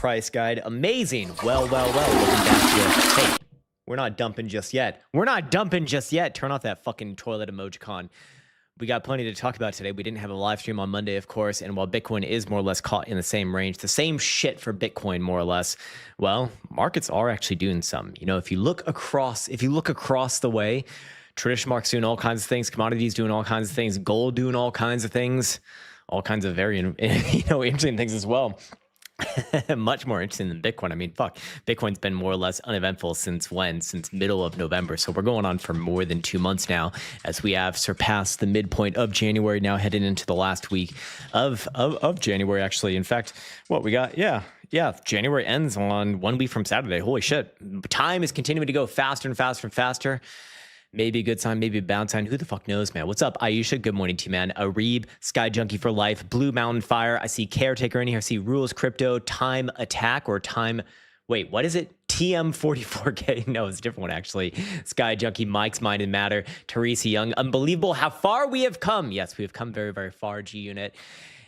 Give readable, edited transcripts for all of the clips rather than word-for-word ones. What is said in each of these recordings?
price guide. Amazing. Well. Looking back here. Hey, we're not dumping just yet. We're not dumping just yet. Turn off that fucking toilet emojicon. We got plenty to talk about today. We didn't have a live stream on Monday, of course, and while Bitcoin is more or less caught in the same range, the same shit for Bitcoin, more or less, well, markets are actually doing some. You know, if you look across the way, traditional markets doing all kinds of things, commodities doing all kinds of things, gold doing all kinds of things, all kinds of very, interesting things as well. Much more interesting than Bitcoin. I mean, fuck, Bitcoin's been more or less uneventful since when? Since middle of November. So we're going on for more than 2 months now, as we have surpassed the midpoint of January, now heading into the last week of January, actually. In fact, what we got, yeah, January ends on 1 week from Saturday. Holy shit. Time is continuing to go faster and faster and faster. Maybe a good sign, maybe a bad sign. Who the fuck knows, man? What's up, Ayesha? Good morning to you, man. Areeb, Sky Junkie for Life, Blue Mountain Fire. I see Caretaker in here. I see Rules Crypto, Time Attack, or Time... Wait, what is it? TM44K? No, it's a different one, actually. Sky Junkie, Mike's Mind and Matter, Teresa Young. Unbelievable how far we have come. Yes, we have come very, very far, G-Unit.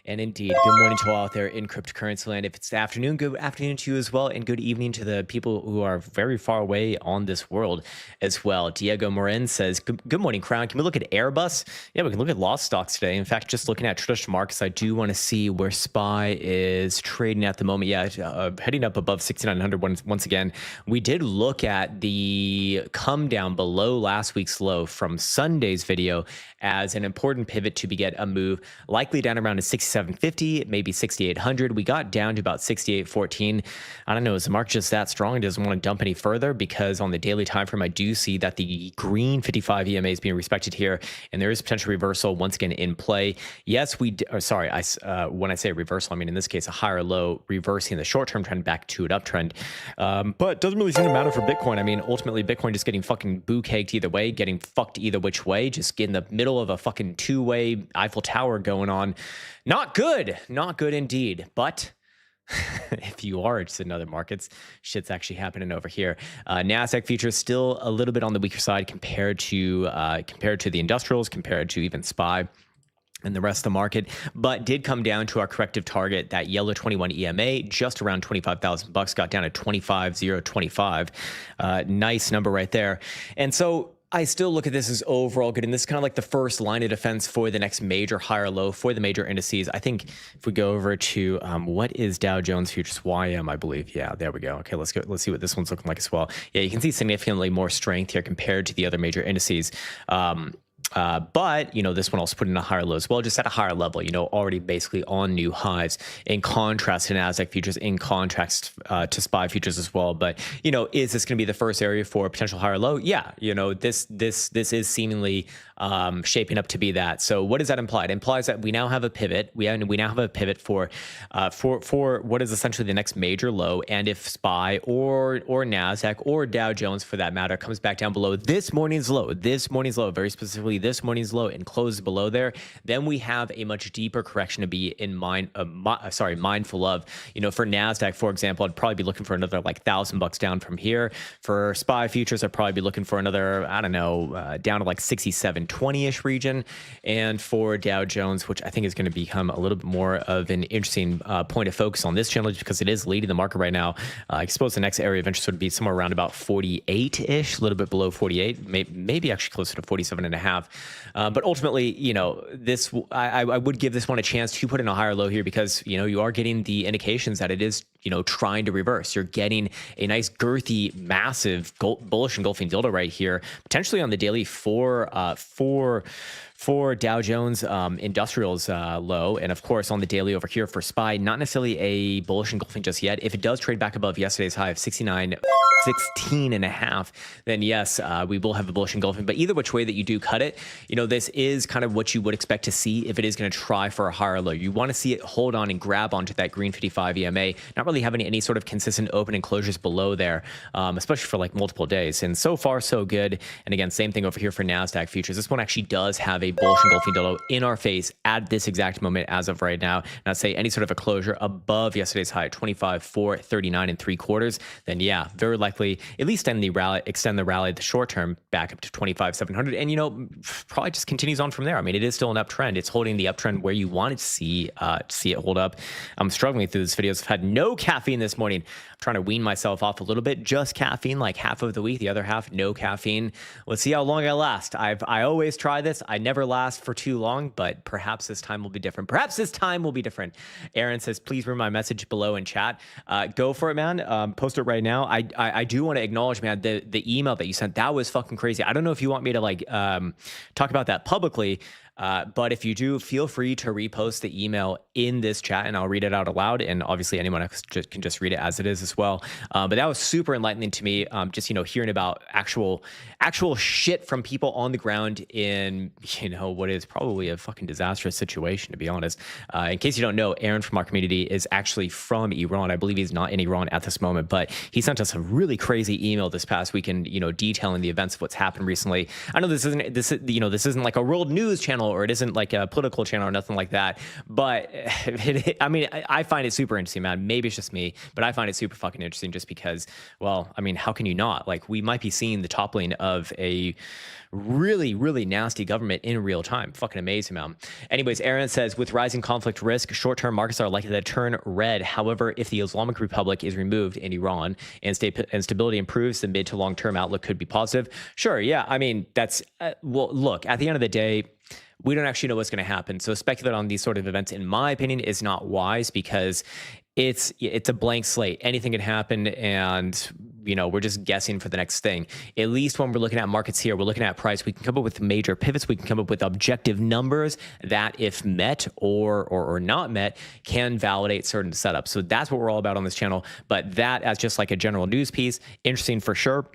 And indeed, good morning to all out there in cryptocurrency land. If it's the afternoon, good afternoon to you as well. And good evening to the people who are very far away on this world as well. Diego Morin says, good morning, Crown. Can we look at Airbus? Yeah, we can look at lost stocks today. In fact, just looking at traditional markets, I do want to see where SPY is trading at the moment. Yeah, heading up above 6,900 once again. We did look at the come down below last week's low from Sunday's video as an important pivot to get a move, likely down around to 6,750, maybe 6,800. We got down to about 6,814. I don't know, is the market just that strong? It doesn't want to dump any further? Because on the daily time frame, I do see that the green 55 EMA is being respected here, and there is potential reversal once again in play. Yes, when I say reversal, I mean in this case a higher low reversing the short-term trend back to an uptrend. But doesn't really seem to matter for Bitcoin. I mean, ultimately Bitcoin just getting fucking boo-caked either way, getting fucked either which way, just in the middle of a fucking two-way Eiffel Tower going on. Not good indeed. But if you are interested in other markets, shit's actually happening over here. Nasdaq futures still a little bit on the weaker side compared to the industrials, compared to even SPY and the rest of the market, but did come down to our corrective target, that yellow 21 EMA, just around 25,000 bucks, got down to 25,025. Nice number right there. And so I still look at this as overall good, and this is kind of like the first line of defense for the next major higher low for the major indices. I think if we go over to what is Dow Jones Futures YM, I believe. Yeah, there we go. Okay, let's go. Let's see what this one's looking like as well. Yeah, you can see significantly more strength here compared to the other major indices. But, this one also put in a higher low as well, just at a higher level, already basically on new highs, in contrast to NASDAQ futures, in contrast to SPY futures as well. But, is this going to be the first area for a potential higher low? Yeah, this is seemingly shaping up to be that. So what does that imply? It implies that we now have a pivot. We now have a pivot for what is essentially the next major low. And if SPY or NASDAQ or Dow Jones, for that matter, comes back down below this morning's low, very specifically this morning's low, and closes below there, then we have a much deeper correction to be mindful of. For NASDAQ, for example, I'd probably be looking for another like $1,000 down from here. For SPY futures, I'd probably be looking for another, I don't know, down to like 6720-ish region. And for Dow Jones, which I think is going to become a little bit more of an interesting point of focus on this channel, because it is leading the market right now. I suppose the next area of interest would be somewhere around about 48-ish, a little bit below 48, maybe actually closer to 47.5. But ultimately, I would give this one a chance to put in a higher low here, because, you are getting the indications that it is, trying to reverse. You're getting a nice girthy, massive bullish engulfing dildo right here, potentially on the daily for Dow Jones Industrials low, and of course on the daily over here for SPY, not necessarily a bullish engulfing just yet. If it does trade back above yesterday's high of 16.5, then yes, we will have a bullish engulfing. But either which way that you do cut it, this is kind of what you would expect to see if it is going to try for a higher low. You want to see it hold on and grab onto that green 55 EMA, not really having any sort of consistent open and closures below there, especially for like multiple days. And so far, so good. And again, same thing over here for NASDAQ futures. This one actually does have a bullish engulfing dildo in our face at this exact moment as of right now. And I'd say any sort of a closure above yesterday's high at 25,439 3/4, then yeah, very likely at least extend the rally at the short term back up to 25,700, and probably just continues on from there. I mean, it is still an uptrend. It's holding the uptrend where you want it to see it hold up. I'm struggling through this video. I've had no caffeine this morning. I'm trying to wean myself off a little bit, just caffeine, like half of the week, the other half, no caffeine. Let's see how long I last. I always try this. I never last for too long, but perhaps this time will be different. Perhaps this time will be different. Aaron says, please read my message below in chat. Go for it, man. Post it right now. I do want to acknowledge, man, the email that you sent. That was fucking crazy. I don't know if you want me to like talk about that publicly. But if you do, feel free to repost the email in this chat and I'll read it out aloud. And obviously anyone else can just read it as it is as well. But that was super enlightening to me. Just, hearing about actual shit from people on the ground in, what is probably a fucking disastrous situation, to be honest. In case you don't know, Aaron from our community is actually from Iran. I believe he's not in Iran at this moment, but he sent us a really crazy email this past weekend, detailing the events of what's happened recently. I know this isn't like a world news channel, or it isn't like a political channel or nothing like that. But I find it super interesting, man. Maybe it's just me, but I find it super fucking interesting just because, well, how can you not? Like, we might be seeing the toppling of a really, really nasty government in real time. Fucking amazing, man. Anyways, Aaron says, with rising conflict risk, short-term markets are likely to turn red. However, if the Islamic Republic is removed in Iran and stability improves, the mid to long-term outlook could be positive. Sure, yeah. That's, well, look, at the end of the day, we don't actually know what's going to happen. So speculate on these sort of events, in my opinion, is not wise because it's a blank slate. Anything can happen, and we're just guessing for the next thing. At least when we're looking at markets here, we're looking at price. We can come up with major pivots. We can come up with objective numbers that, if met or not met, can validate certain setups. So that's what we're all about on this channel. But that, as just like a general news piece, interesting for sure.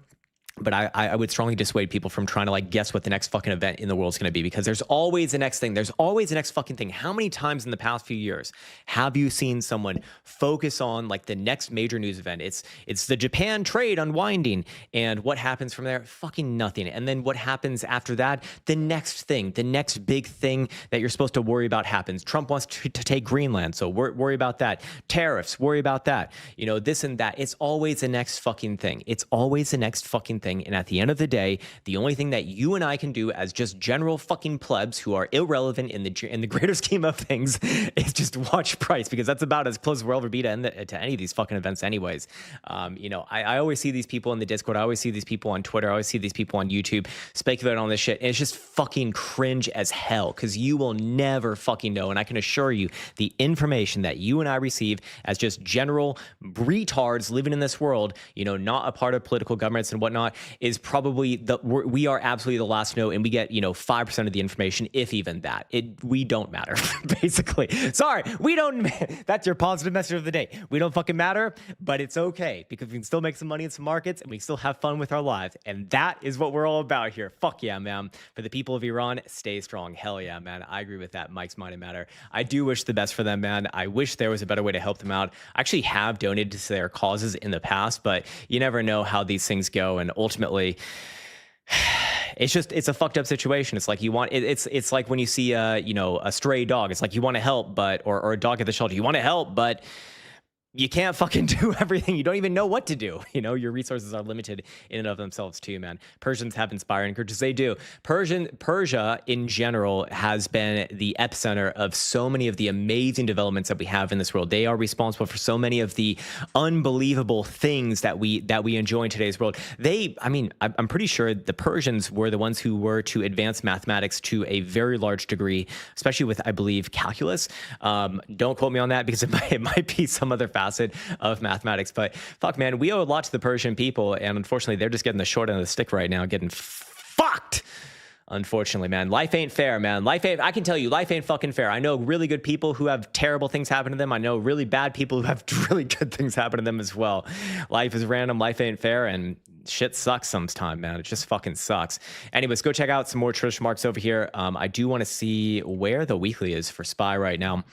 But I would strongly dissuade people from trying to like guess what the next fucking event in the world is going to be, because there's always the next thing. There's always the next fucking thing. How many times in the past few years have you seen someone focus on like the next major news event? It's the Japan trade unwinding, and what happens from there? Fucking nothing. And then what happens after that? The next thing, the next big thing that you're supposed to worry about happens. Trump wants to take Greenland, so worry about that. Tariffs, worry about that. This and that. It's always the next fucking thing. It's always the next fucking thing. And at the end of the day, the only thing that you and I can do as just general fucking plebs who are irrelevant in the greater scheme of things is just watch price, because that's about as close as we'll ever be to any of these fucking events anyways. I always see these people in the Discord. I always see these people on Twitter. I always see these people on YouTube speculating on this shit. And it's just fucking cringe as hell, because you will never fucking know. And I can assure you, the information that you and I receive as just general retards living in this world, not a part of political governments and whatnot, is probably we are absolutely the last to know, and we get 5% of the information, if even that. We don't matter, basically. Sorry, we don't. That's your positive message of the day. We don't fucking matter, but it's okay, because we can still make some money in some markets, and we still have fun with our lives, and that is what we're all about here. Fuck yeah, man. For the people of Iran, stay strong. Hell yeah, man. I agree with that. Mike's Money Matter. I do wish the best for them, man. I wish there was a better way to help them out. I actually have donated to their causes in the past, but you never know how these things go, and ultimately it's a fucked up situation. It's like it's like when you see a stray dog. It's like you want to help, or a dog at the shelter. You want to help, but you can't fucking do everything. You don't even know what to do. Your resources are limited in and of themselves too, man. Persians have inspiring courages. They do. Persia in general has been the epicenter of so many of the amazing developments that we have in this world. They are responsible for so many of the unbelievable things that we enjoy in today's world. I'm pretty sure the Persians were the ones who were to advance mathematics to a very large degree, especially with, I believe, calculus. Don't quote me on that, because it might be some other facet of mathematics, but fuck, man, we owe a lot to the Persian people, and unfortunately they're just getting the short end of the stick right now, getting fucked. Unfortunately, man, life ain't fair, man. I can tell you, life ain't fucking fair. I know really good people who have terrible things happen to them. I know really bad people who have really good things happen to them as well. Life is random, life ain't fair, and shit sucks sometimes, man. It just fucking sucks. Anyways, go check out some more traditional marks over here. I do want to see where the weekly is for SPY right now.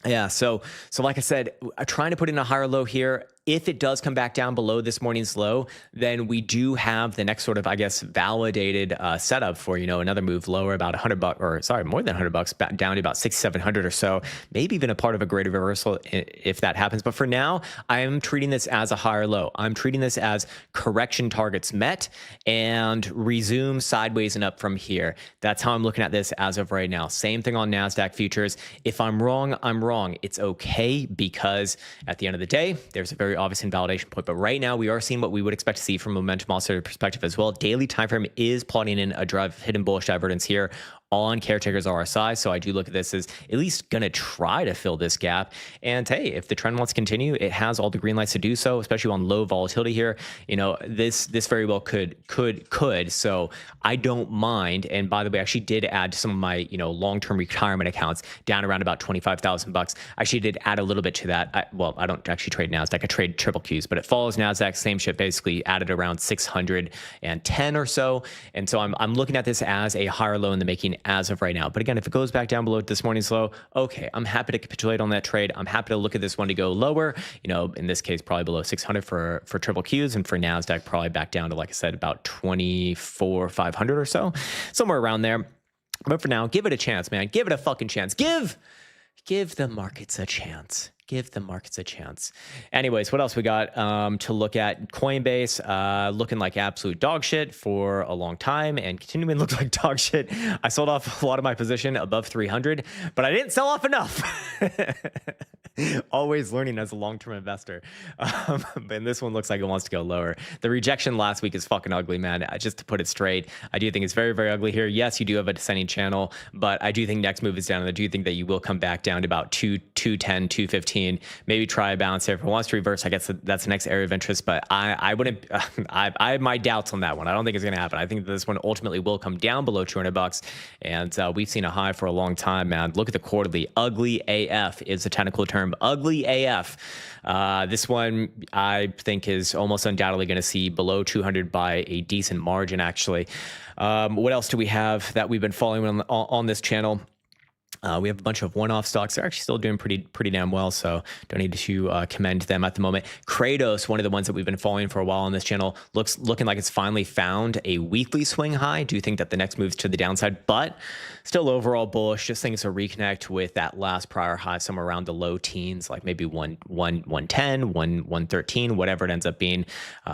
Yeah, so like I said, trying to put in a higher low here. if it does come back down below this morning's low, then we do have the next sort of, I guess, validated setup for, another move lower, about $100, or sorry, more than $100, back down to about 6,700 or so, maybe even a part of a greater reversal if that happens. But for now, I am treating this as a higher low. I'm treating this as correction targets met and resume sideways and up from here. That's how I'm looking at this as of right now. Same thing on NASDAQ futures. If I'm wrong, I'm wrong. It's okay, because at the end of the day, there's a very obvious invalidation point. But right now, we are seeing what we would expect to see from a momentum oscillator perspective as well. Daily time frame is plotting in a hidden bullish divergence here on Caretaker's RSI. So I do look at this as at least going to try to fill this gap. And hey, if the trend wants to continue, it has all the green lights to do so, especially on low volatility here. This very well could. So I don't mind. And by the way, I actually did add to some of my, long-term retirement accounts down around about $25,000. I actually did add a little bit to that. I don't actually trade NASDAQ. I trade triple Qs, but it follows NASDAQ, same shit, basically added around 610 or so. And so I'm looking at this as a higher low in the making as of right now. But again, if it goes back down below this morning's low, okay, I'm happy to capitulate on that trade. I'm happy to look at this one to go lower, in this case, probably below 600 for triple Qs, and for NASDAQ, probably back down to, like I said, about 24,500 or so, somewhere around there. But for now, give it a chance, man. Give it a fucking chance. Give the markets a chance. Give the markets a chance. Anyways, what else we got to look at? Coinbase looking like absolute dog shit for a long time and continuing to look like dog shit. I sold off a lot of my position above 300, but I didn't sell off enough. Always learning as a long-term investor. And this one looks like it wants to go lower. The rejection last week is fucking ugly, man. Just to put it straight, I do think it's very, very ugly here. Yes, you do have a descending channel, but I do think next move is down, and I do think that you will come back down to about 210, 215. Maybe try a bounce here. If it wants to reverse, I guess that's the next area of interest, but I wouldn't. I have my doubts on that one. I don't think it's going to happen. I think that this one ultimately will come down below $200, and we've seen a high for a long time, man. Look at the quarterly. Ugly AF is the technical term. Ugly AF. This one I think is almost undoubtedly going to see below 200 by a decent margin, actually. What else do we have that we've been following on this channel? We have a bunch of one-off stocks. They're actually still doing pretty damn well, so don't need to commend them at the moment. Kratos, one of the ones that we've been following for a while on this channel, looking like it's finally found a weekly swing high. Do think that the next move's to the downside, but still overall bullish. Just think it's a reconnect with that last prior high somewhere around the low teens, like maybe 110, 113, whatever it ends up being,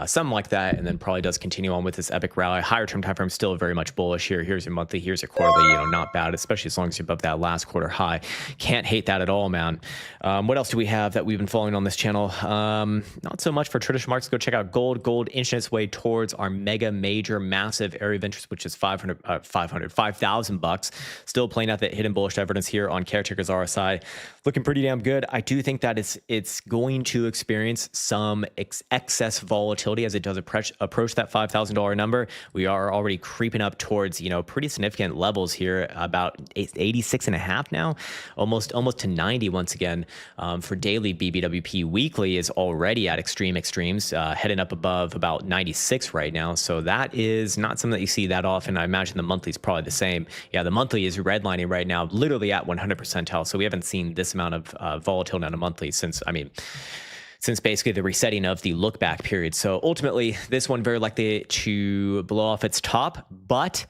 something like that, and then probably does continue on with this epic rally. Higher term time frame still very much bullish here. Here's your monthly, here's your quarterly. Not bad, especially as long as you're above that last quarter high. Can't hate that at all, man. What else do we have that we've been following on this channel? Not so much for traditional markets. Go check out gold. Gold inching its way towards our major, massive area of interest, which is $5,000. Still playing out that hidden bullish divergence here on Caretaker's RSI. Looking pretty damn good. I do think that it's going to experience some excess volatility as it does approach that $5,000 number. We are already creeping up towards, pretty significant levels here, about 86 and a half now, almost to 90 once again. For daily, BBWP weekly is already at extremes, heading up above about 96 right now. So that is not something that you see that often. I imagine the monthly is probably the same. Yeah, the monthly is redlining right now, literally at 100 percentile. So we haven't seen this amount of volatility on a monthly since basically the resetting of the look back period. So ultimately, this one very likely to blow off its top, but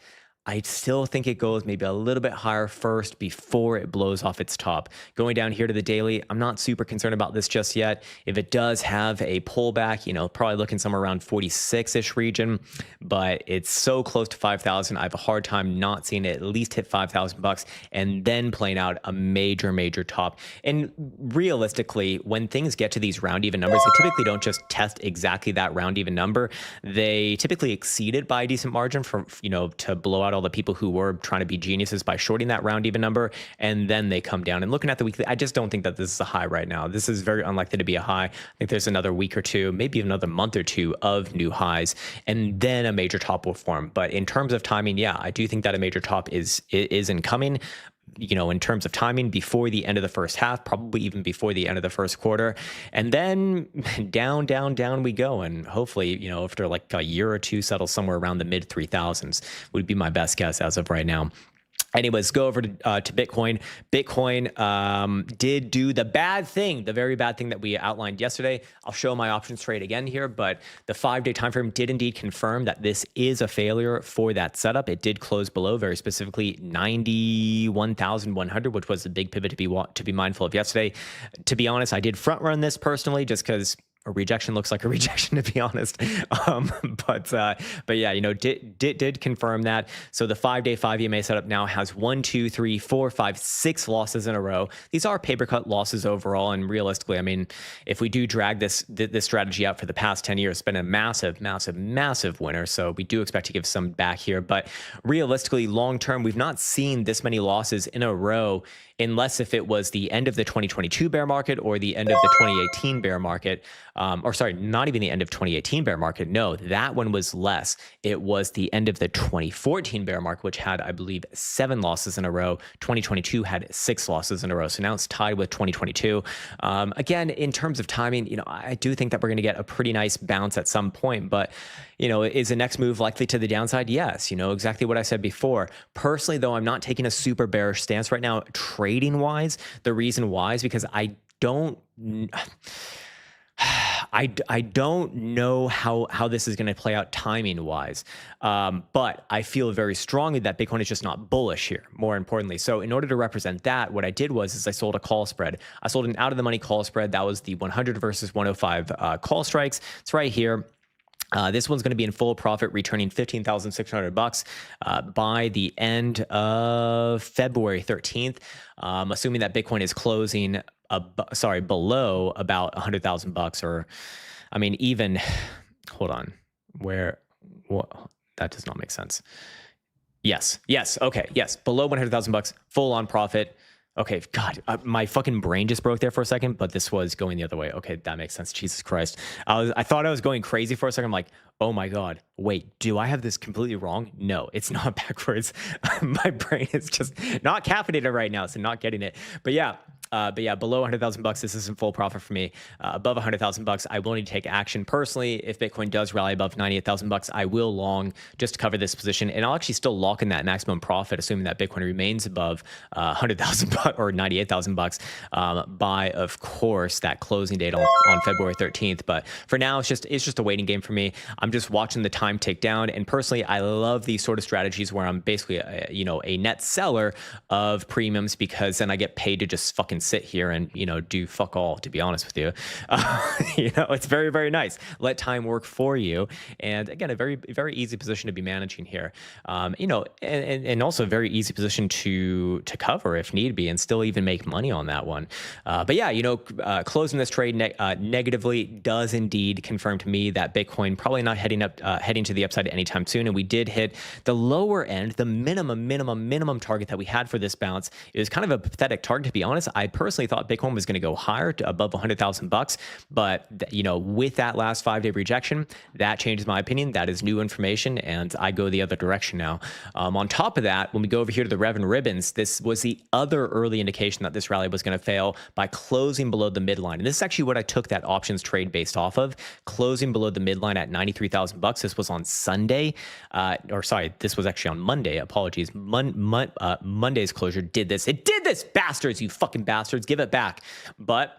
I still think it goes maybe a little bit higher first before it blows off its top. Going down here to the daily, I'm not super concerned about this just yet. If it does have a pullback, probably looking somewhere around 46-ish region, but it's so close to 5,000. I have a hard time not seeing it at least hit $5,000 and then playing out a major top. And realistically, when things get to these round even numbers, they typically don't just test exactly that round even number. They typically exceed it by a decent margin to blow out all the people who were trying to be geniuses by shorting that round even number, and then they come down. And looking at the weekly, I just don't think that this is a high right now. This is very unlikely to be a high. I think there's another week or two, maybe even another month or two of new highs, and then a major top will form. But in terms of timing, yeah, I do think that a major top is incoming. In terms of timing, before the end of the first half, probably even before the end of the first quarter. And then down we go. And hopefully, after like a year or two, settle somewhere around the mid 3,000s would be my best guess as of right now. Anyways, go over to Bitcoin. Bitcoin did do the bad thing, the very bad thing that we outlined yesterday. I'll show my options trade again here, but the 5-day time frame did indeed confirm that this is a failure for that setup. It did close below, very specifically 91,100, which was the big pivot to be mindful of yesterday. To be honest, I did front run this personally just because a rejection looks like a rejection, to be honest. But yeah, you know, did confirm that. So the 5-day 5 EMA setup now has 1, 2, 3, 4, 5, 6 losses in a row. These are paper cut losses overall, and realistically, I mean, if we do drag this strategy out for the past 10 years, it's been a massive winner. So we do expect to give some back here, but realistically, long term, we've not seen this many losses in a row, unless if it was the end of the 2022 bear market or the end of the 2018 bear market. Or sorry, not even the end of 2018 bear market. No, that one was less. It was the end of the 2014 bear market, which had, I believe, 7 losses in a row. 2022 had 6 losses in a row. So now it's tied with 2022. Again, in terms of timing, you know, I do think that we're going to get a pretty nice bounce at some point, but you know, is the next move likely to the downside? Yes. You know, exactly what I said before. Personally, though, I'm not taking a super bearish stance right now, trading wise. The reason why is because I don't know how this is going to play out timing wise, but I feel very strongly that Bitcoin is just not bullish here, more importantly. So in order to represent that, what I did was I sold a call spread. I sold an out of the money call spread. That was the 100 versus 105 call strikes. It's right here. This one's going to be in full profit, returning $15,600 by the end of February 13th. Assuming that Bitcoin is closing below about $100,000, or I mean, even hold on, what that does not make sense. Yes, okay, yes, below $100,000, full on profit. Okay, God, my fucking brain just broke there for a second, but this was going the other way. Okay, that makes sense. Jesus Christ. I thought I was going crazy for a second. I'm like, oh my God, wait, do I have this completely wrong? No, it's not backwards. My brain is just not caffeinated right now, so not getting it. But yeah, below $100,000, this is in full profit for me. Above $100,000, I will need to take action personally. If Bitcoin does rally above $98,000, I will long just to cover this position, and I'll actually still lock in that maximum profit, assuming that Bitcoin remains above $100,000 or $98,000 by, of course, that closing date on February 13th. But for now, it's just a waiting game for me. I'm just watching the time tick down, and personally, I love these sort of strategies where I'm basically a net seller of premiums, because then I get paid to just fucking sit here and do fuck all, to be honest with you. It's very, very nice. Let time work for you, and again, a very, very easy position to be managing here. And also a very easy position to cover if need be, and still even make money on that one. But yeah, closing this trade negatively does indeed confirm to me that Bitcoin probably not heading to the upside anytime soon. And we did hit the lower end, the minimum target that we had for this bounce. It was kind of a pathetic target, to be honest. I personally thought Bitcoin was going to go higher to above $100,000, but with that last 5-day rejection, that changes my opinion. That is new information, and I go the other direction now. On top of that, when we go over here to the Rev and Ribbons, this was the other early indication that this rally was going to fail by closing below the midline. And this is actually what I took that options trade based off of, closing below the midline at $93,000. This was on Sunday, this was actually on Monday. Apologies. Monday's closure did this. It did this, bastards, you fucking bastards. Give it back. But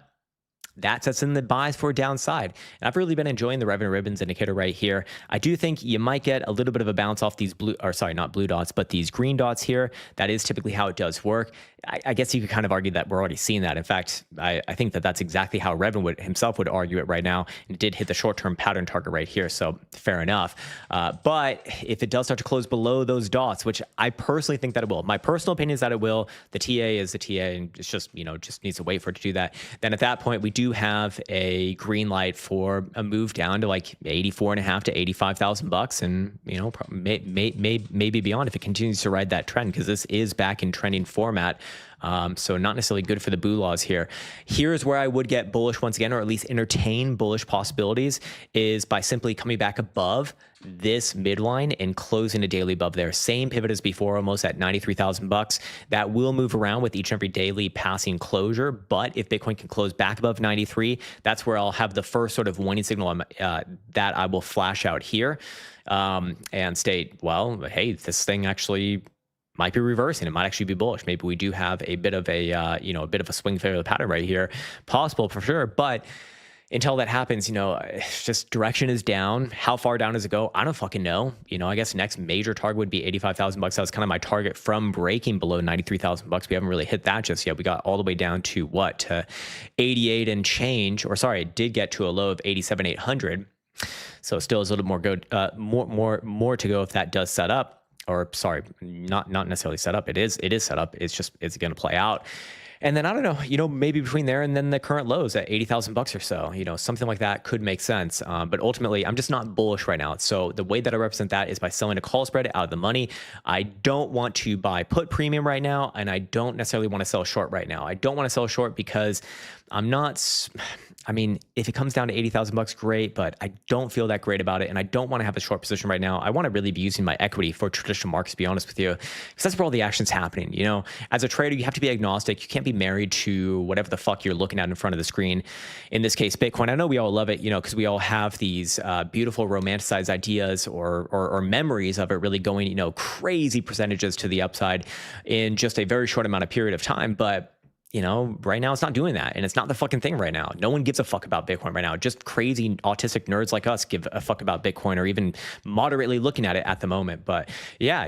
that sets in the buys for a downside. And I've really been enjoying the revenue ribbons indicator right here. I do think you might get a little bit of a bounce off these not blue dots, but these green dots here. That is typically how it does work. I guess you could kind of argue that we're already seeing that. In fact, I think that that's exactly how Revin himself would argue it right now. It did hit the short-term pattern target right here, so fair enough. But if it does start to close below those dots, which I personally think that it will, my personal opinion is that it will. The TA is the TA, and it's just, just needs to wait for it to do that. Then at that point, we do have a green light for a move down to like 84.5 to 85,000 bucks, and maybe beyond if it continues to ride that trend, because this is back in trending format. So not necessarily good for the boo laws here. Here's where I would get bullish once again, or at least entertain bullish possibilities, is by simply coming back above this midline and closing a daily above there. Same pivot as before, almost at 93,000 bucks. That will move around with each and every daily passing closure. But if Bitcoin can close back above 93, that's where I'll have the first sort of warning signal that I will flash out here and state, well, hey, this thing actually might be reversing. It might actually be bullish. Maybe we do have a bit of a a bit of a swing failure pattern right here, possible for sure. But until that happens, it's just direction is down. How far down does it go? I don't fucking know. I guess next major target would be $85,000. That was kind of my target from breaking below $93,000. We haven't really hit that just yet. We got all the way down to to 88 and change, or sorry, it did get to a low of 87,800. So still is a little more more to go if that does set up, or sorry, not necessarily set up. It is set up. It's going to play out. And then I don't know, maybe between there and then the current lows at $80,000 or so, something like that could make sense. But ultimately, I'm just not bullish right now. So the way that I represent that is by selling a call spread out of the money. I don't want to buy put premium right now, and I don't necessarily want to sell short right now. I don't want to sell short because if it comes down to $80,000, great, but I don't feel that great about it, and I don't want to have a short position right now. I want to really be using my equity for traditional markets, to be honest with you, because that's where all the action's happening. As a trader, you have to be agnostic. You can't be married to whatever the fuck you're looking at in front of the screen. In this case, Bitcoin. I know we all love it, because we all have these beautiful romanticized ideas or memories of it really going, crazy percentages to the upside in just a very short amount of period of time, but right now it's not doing that. And it's not the fucking thing right now. No one gives a fuck about Bitcoin right now. Just crazy autistic nerds like us give a fuck about Bitcoin, or even moderately looking at it at the moment. But yeah,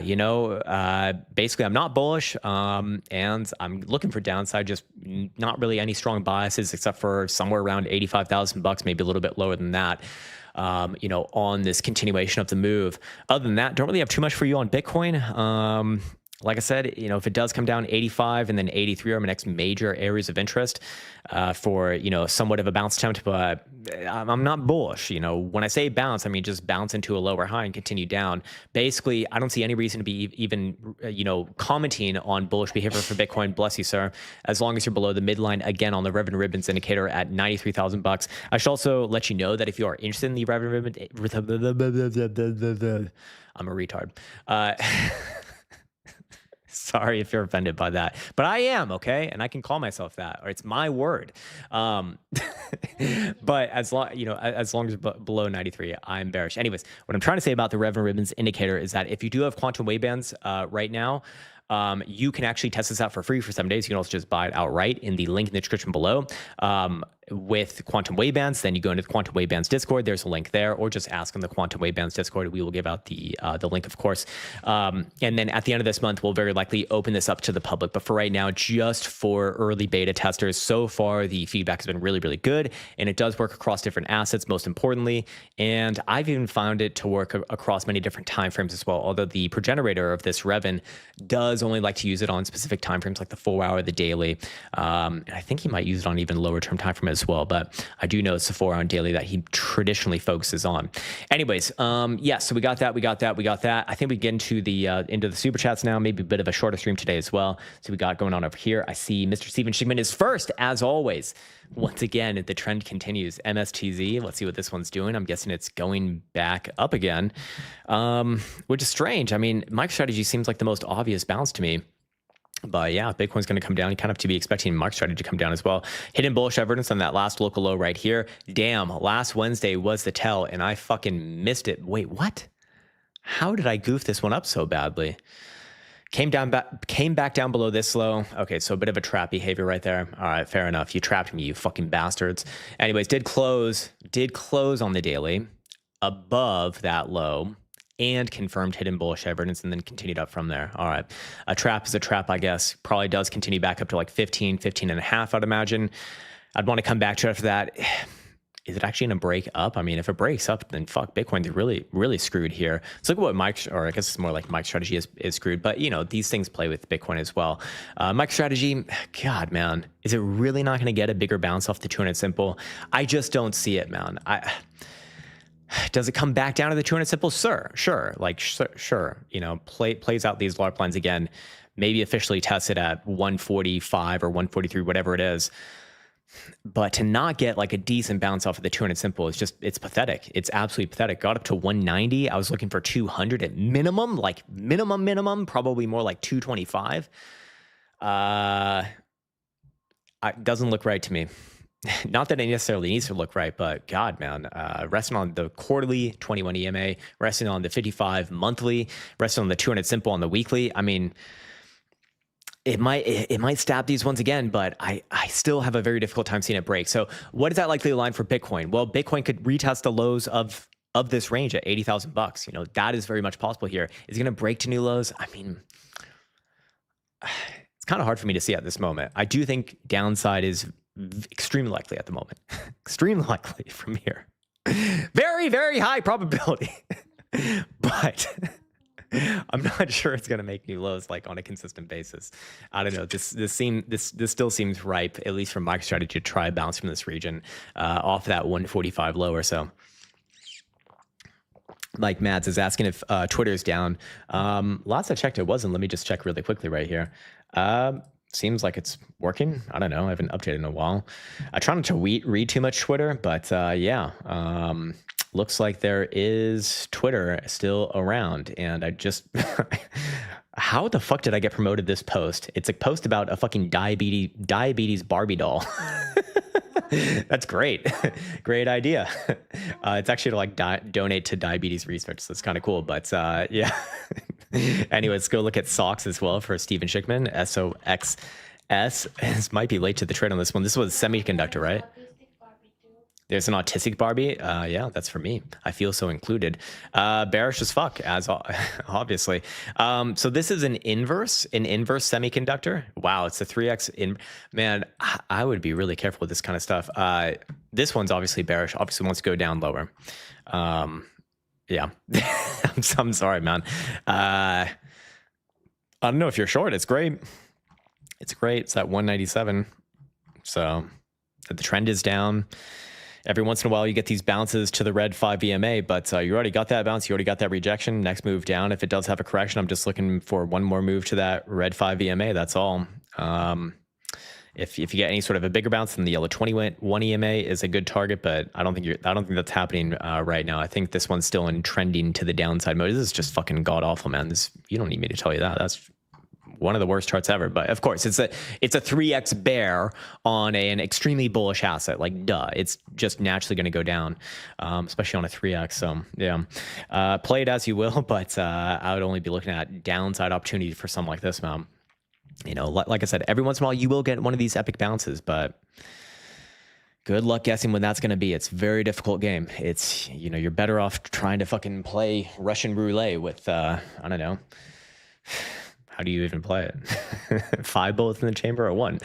basically I'm not bullish. And I'm looking for downside, just not really any strong biases except for somewhere around $85,000, maybe a little bit lower than that. On this continuation of the move. Other than that, don't really have too much for you on Bitcoin. Like I said, if it does come down 85 and then 83 are my next major areas of interest for, somewhat of a bounce attempt, but I'm not bullish. When I say bounce, I mean just bounce into a lower high and continue down. Basically, I don't see any reason to be even, commenting on bullish behavior for Bitcoin. Bless you, sir. As long as you're below the midline, again, on the revenue ribbons indicator at $93,000. I should also let you know that if you are interested in the revenue ribbon, I'm a retard. Sorry if you're offended by that, but I am, okay? And I can call myself that, or it's my word. But as long as below 93, I'm bearish. Anyways, what I'm trying to say about the revenue ribbons indicator is that if you do have quantum wave bands right now, you can actually test this out for free for 7 days. You can also just buy it outright in the link in the description below. With quantum wave bands, then you go into the quantum wave bands Discord. There's a link there, or just ask on the quantum wave bands Discord. We will give out the link, of course. And then at the end of this month, we'll very likely open this up to the public. But for right now, just for early beta testers, so far the feedback has been really, really good, and it does work across different assets, most importantly. And I've even found it to work across many different timeframes as well. Although the progenerator of this Revan does only like to use it on specific timeframes, like the 4 hour, the daily. And I think he might use it on even lower term time frame as well, but I do know it's the 4 hour daily that he traditionally focuses on. Anyways, yeah, so we got that. I think we get into the super chats now, maybe a bit of a shorter stream today as well. So we got going on over here. I see Mr. Steven Shigman is first, as always. Once again, the trend continues. MSTZ, let's see what this one's doing. I'm guessing it's going back up again, which is strange. I mean, MicroStrategy seems like the most obvious bounce to me. But yeah, Bitcoin's going to come down. You kind of have to be expecting MicroStrategy to come down as well. Hidden bullish evidence on that last local low right here. Damn, last Wednesday was the tell, and I fucking missed it. Wait, what? How did I goof this one up so badly? Came back down below this low. Okay, so a bit of a trap behavior right there. All right, fair enough. You trapped me, you fucking bastards. Anyways, did close on the daily above that low, and confirmed hidden bullish evidence, and then continued up from there. All right. A trap is a trap, I guess. Probably does continue back up to like 15 and a half, I'd imagine. I'd want to come back to it after that. Is it actually going to break up? I mean, if it breaks up, then fuck, Bitcoin's really, really screwed here. Let's look at what or I guess it's more like MicroStrategy is screwed, but these things play with Bitcoin as well. MicroStrategy, God, man, is it really not going to get a bigger bounce off the 200 simple? I just don't see it, man. Does it come back down to the 200 simple? Sure. Sure. Plays out these large lines again, maybe officially test it at 145 or 143, whatever it is. But to not get like a decent bounce off of the 200 simple is it's pathetic. It's absolutely pathetic. Got up to 190. I was looking for 200 at minimum, like minimum, probably more like 225. It doesn't look right to me. not that it necessarily needs to look right, but God, man, resting on the quarterly 21 EMA, resting on the 55 monthly, resting on the 200 simple on the weekly. I mean, it might stab these ones again, but I still have a very difficult time seeing it break. So what is that likely line for Bitcoin? Well, Bitcoin could retest the lows of this range at $80,000. You know, that is very much possible here. Is it going to break to new lows? I mean, it's kind of hard for me to see at this moment. I do think downside is extremely likely at the moment. Extremely likely from here. Very, very high probability. But I'm not sure it's going to make new lows like on a consistent basis. I don't know. This still seems ripe, at least from my strategy, to try a bounce from this region off that 145 low or so. Mike Mads is asking if Twitter is down. Last I checked, it wasn't. Let me just check really quickly right here. Seems like it's working. I don't know. I haven't updated in a while. I try not to read too much Twitter, but yeah. Looks like there is Twitter still around. And I just... How the fuck did I get promoted this post? It's a post about a fucking diabetes Barbie doll. That's great. Great idea. It's actually to like donate to diabetes research. So it's kind of cool. But yeah. Anyway, let's go look at SOX as well for Steven Schickman. SOXS. This might be late to the trade on this one. This was semiconductor, right? There's an autistic Barbie. Yeah, that's for me. I feel so included. Bearish as fuck, as obviously. So this is an inverse semiconductor. Wow, it's a 3x in. Man, I would be really careful with this kind of stuff. This one's obviously bearish. Obviously wants to go down lower. Yeah, I'm sorry, man. I don't know if you're short. It's great. It's great. It's at 197. So the trend is down. Every once in a while, you get these bounces to the red 5 EMA, but you already got that bounce. You already got that rejection. Next move down. If it does have a correction, I'm just looking for one more move to that red 5 EMA. That's all. If you get any sort of a bigger bounce, then the yellow 21 EMA is a good target, but I don't think that's happening right now. I think this one's still in trending to the downside mode. This is just fucking god awful, man. You don't need me to tell you that. That's one of the worst charts ever. But of course, it's a 3x bear on an extremely bullish asset. Like, duh, it's just naturally going to go down, especially on a 3x. So yeah, play it as you will, but I would only be looking at downside opportunity for something like this, man. You know, like I said, every once in a while you will get one of these epic bounces, but good luck guessing when that's going to be. It's a very difficult game. It's, you know, you're better off trying to fucking play Russian roulette with, I don't know. How do you even play it? 5 bullets in the chamber or 1?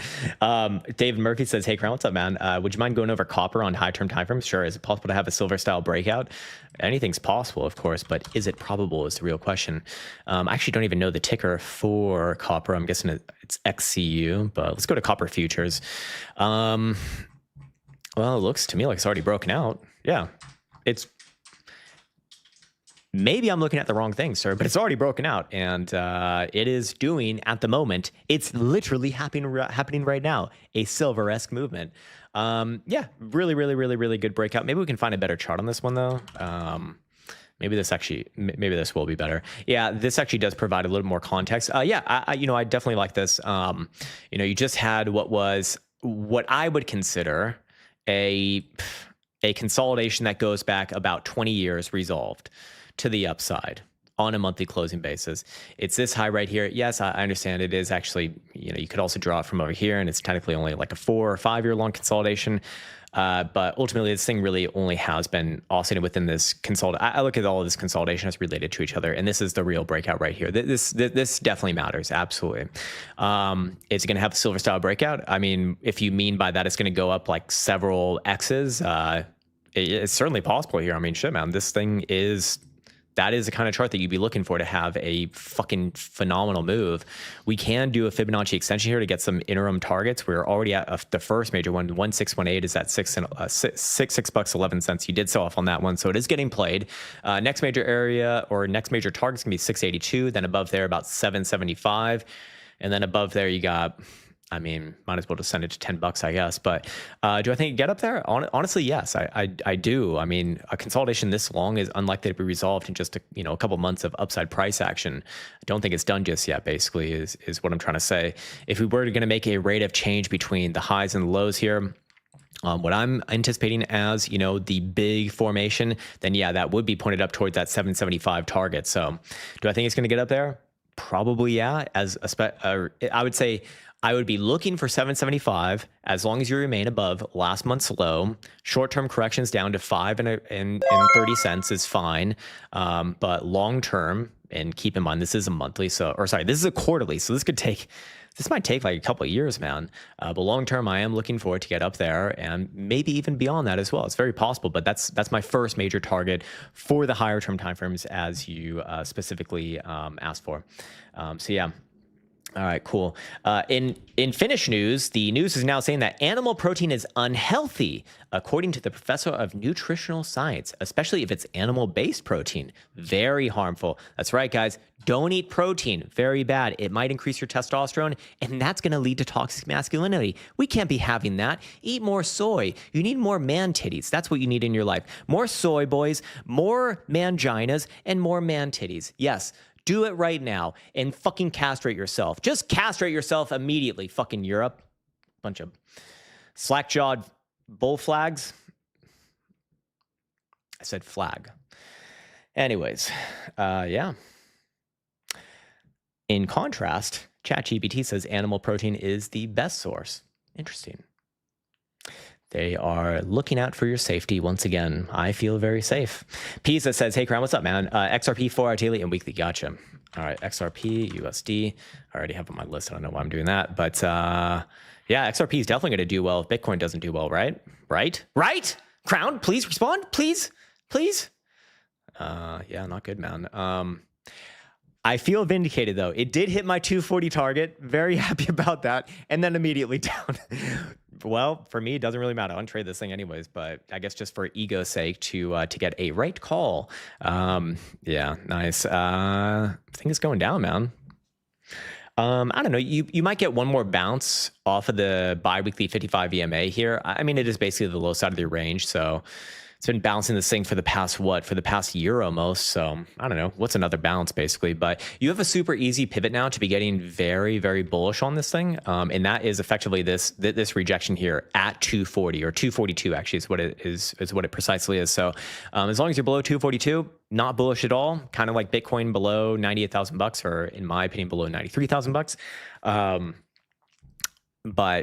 David Murphy says, hey, Crown, what's up, man? Would you mind going over copper on high-term time frames? Sure. Is it possible to have a silver-style breakout? Anything's possible, of course, but is it probable is the real question. I actually don't even know the ticker for copper. I'm guessing it's XCU, but let's go to copper futures. Well, it looks to me like it's already broken out. Yeah, it's... Maybe I'm looking at the wrong thing, sir, but it's already broken out, and it is doing, at the moment, it's literally happening right now, a silver-esque movement. Yeah, really good breakout. Maybe we can find a better chart on this one, though. Maybe this will be better. Yeah, this actually does provide a little more context. Yeah, I definitely like this. You just had what I would consider a consolidation that goes back about 20 years resolved to the upside on a monthly closing basis. It's this high right here. Yes, I understand it is actually, you could also draw it from over here, and it's technically only like a 4 or 5 year long consolidation. But ultimately, this thing really only has been oscillating within this consolidation. I look at all of this consolidation as related to each other, and this is the real breakout right here. This definitely matters, absolutely. Is it going to have a silver style breakout? I mean, if you mean by that it's going to go up like several X's, it's certainly possible here. I mean, shit, man, that is the kind of chart that you'd be looking for to have a fucking phenomenal move. We can do a Fibonacci extension here to get some interim targets. We're already at the first major one. 1618 is at $6.11. You did sell off on that one, so it is getting played. Next major area or next major target is gonna be 682. Then above there about 775, and then above there you got. I mean, might as well just send it to $10, I guess. But do I think it get up there? Honestly, yes, I do. I mean, a consolidation this long is unlikely to be resolved in just a couple months of upside price action. I don't think it's done just yet, basically, is what I'm trying to say. If we were going to make a rate of change between the highs and the lows here, what I'm anticipating as, the big formation, then yeah, that would be pointed up towards that 775 target. So do I think it's going to get up there? Probably, yeah. I would say I would be looking for 775 as long as you remain above last month's low. Short-term corrections down to 5 and 30 cents is fine. But long-term, and keep in mind, this is a monthly, this is a quarterly. So this might take like a couple of years, man. But long-term, I am looking forward to get up there and maybe even beyond that as well. It's very possible, but that's my first major target for the higher term timeframes as you specifically asked for. So yeah. All right, cool. In Finnish news, the news is now saying that animal protein is unhealthy, according to the professor of nutritional science, especially if it's animal-based protein. Very harmful. That's right, guys. Don't eat protein. Very bad. It might increase your testosterone, and that's going to lead to toxic masculinity. We can't be having that. Eat more soy. You need more man titties. That's what you need in your life. More soy boys, more manginas, and more man titties. Yes. Do it right now and fucking castrate yourself. Just castrate yourself immediately, fucking Europe. Bunch of slack-jawed bull flags. I said flag. Anyways, yeah. In contrast, ChatGPT says animal protein is the best source. Interesting. They are looking out for your safety once again. I feel very safe. Pisa says, hey, Crown, what's up, man? XRP 4-hour daily and weekly. Gotcha. All right, XRP, USD. I already have on my list. I don't know why I'm doing that. But yeah, XRP is definitely going to do well if Bitcoin doesn't do well, right? Right? Crown, please respond. Please. Yeah, not good, man. I feel vindicated, though. It did hit my 240 target. Very happy about that. And then immediately down. Well, for me, it doesn't really matter. I don't trade this thing anyways, but I guess just for ego's sake to get a right call. Yeah, nice. I think it's going down, man. I don't know. You might get one more bounce off of the bi-weekly 55 EMA here. I mean, it is basically the low side of the range, so it's been bouncing this thing for the past year almost. So I don't know what's another bounce basically, but you have a super easy pivot now to be getting very, very bullish on this thing. And that is effectively this rejection here at 240 or 242 actually is what it precisely is. So as long as you're below 242, not bullish at all, kind of like Bitcoin below 98,000 or in my opinion, below 93,000 bucks. But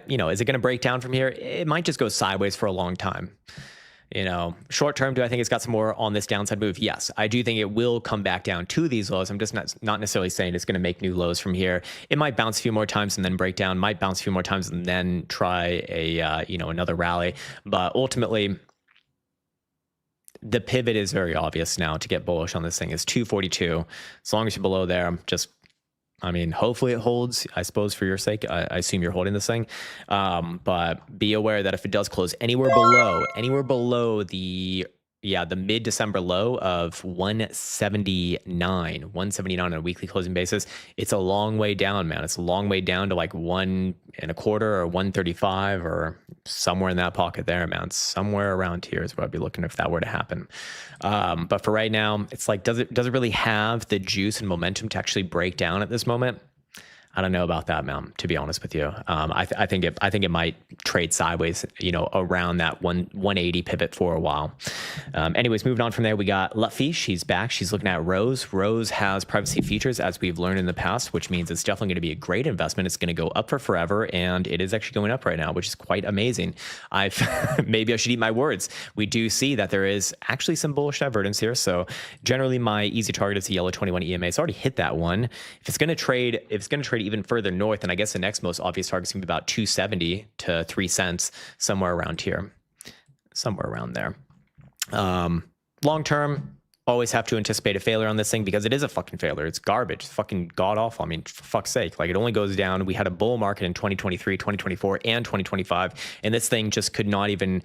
is it going to break down from here? It might just go sideways for a long time. Short term, do I think it's got some more on this downside move? Yes, I do think it will come back down to these lows. I'm just not necessarily saying it's going to make new lows from here. It might bounce a few more times and then break down, might bounce a few more times and then try another rally. But ultimately, the pivot is very obvious now to get bullish on this thing is 242. As long as you're below there, hopefully it holds, I suppose, for your sake. I assume you're holding this thing. But be aware that if it does close anywhere below the mid-December low of 179 on a weekly closing basis, it's a long way down, man. It's a long way down to like 1.25 or 135 or somewhere in that pocket there, man. Somewhere around here is what I'd be looking if that were to happen. But for right now, it's like, does it really have the juice and momentum to actually break down at this moment? I don't know about that, man, to be honest with you. I think it might trade sideways, around that 180 pivot for a while. Anyways, moving on from there, we got Lutfi. She's back. She's looking at Rose. Rose has privacy features, as we've learned in the past, which means it's definitely going to be a great investment. It's going to go up for forever, and it is actually going up right now, which is quite amazing. Maybe I should eat my words. We do see that there is actually some bullish divergence here. So generally, my easy target is the yellow 21 EMA. It's already hit that one. If it's going to trade even further north, and I guess the next most obvious target is going to be about 270 to 3 cents, somewhere around here, somewhere around there. Long term, always have to anticipate a failure on this thing because it is a fucking failure. It's garbage. It's fucking god awful. For fuck's sake. Like, it only goes down. We had a bull market in 2023, 2024, and 2025, and this thing just could not even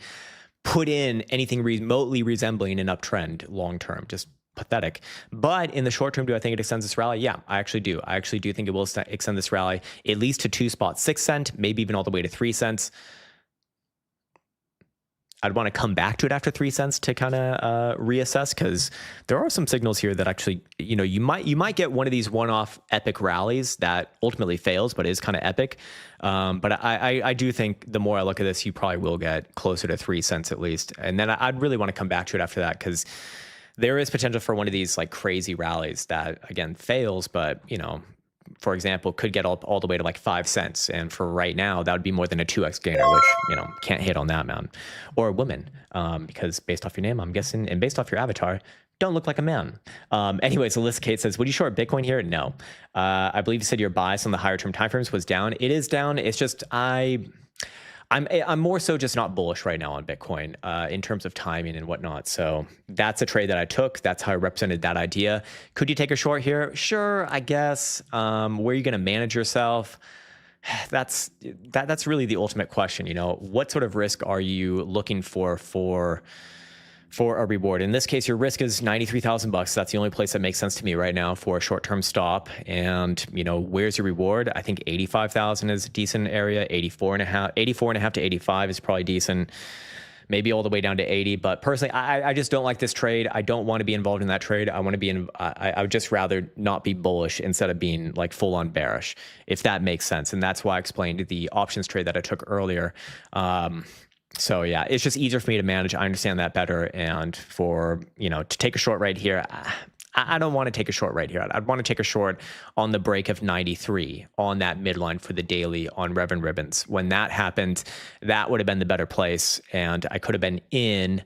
put in anything remotely resembling an uptrend long term. Just pathetic. But in the short term, do I think it extends this rally? Yeah, I actually do. I actually do think it will extend this rally at least to 2.6 cents, maybe even all the way to 3 cents. I'd want to come back to it after 3 cents to kind of reassess, because there are some signals here that actually, you might get one of these one-off epic rallies that ultimately fails, but is kind of epic. But I do think the more I look at this, you probably will get closer to 3 cents at least. And then I'd really want to come back to it after that, because there is potential for one of these like crazy rallies that again fails, but for example, could get all the way to like 5 cents. And for right now, that would be more than a 2x gainer, which, can't hit on that, man. Or a woman, because based off your name, I'm guessing, and based off your avatar, don't look like a man. Anyways, Alyssa Kate says, would you short Bitcoin here? No. I believe you said your bias on the higher term timeframes was down. It is down. It's just, I'm more so just not bullish right now on Bitcoin in terms of timing and whatnot. So that's a trade that I took. That's how I represented that idea. Could you take a short here? Sure, I guess. Where are you going to manage yourself? That's really the ultimate question. What sort of risk are you looking for a reward? In this case, your risk is $93,000. That's the only place that makes sense to me right now for a short-term stop. And where's your reward? I think 85,000 is a decent area. 84 and a half to 85 is probably decent. Maybe all the way down to 80. But personally, I just don't like this trade. I don't want to be involved in that trade. I want to be I would just rather not be bullish instead of being like full-on bearish, if that makes sense. And that's why I explained the options trade that I took earlier. So yeah, it's just easier for me to manage. I understand that better. And for, to take a short right here, I don't want to take a short right here. I'd want to take a short on the break of 93 on that midline for the daily on Rev and Ribbons. When that happened, that would have been the better place. And I could have been in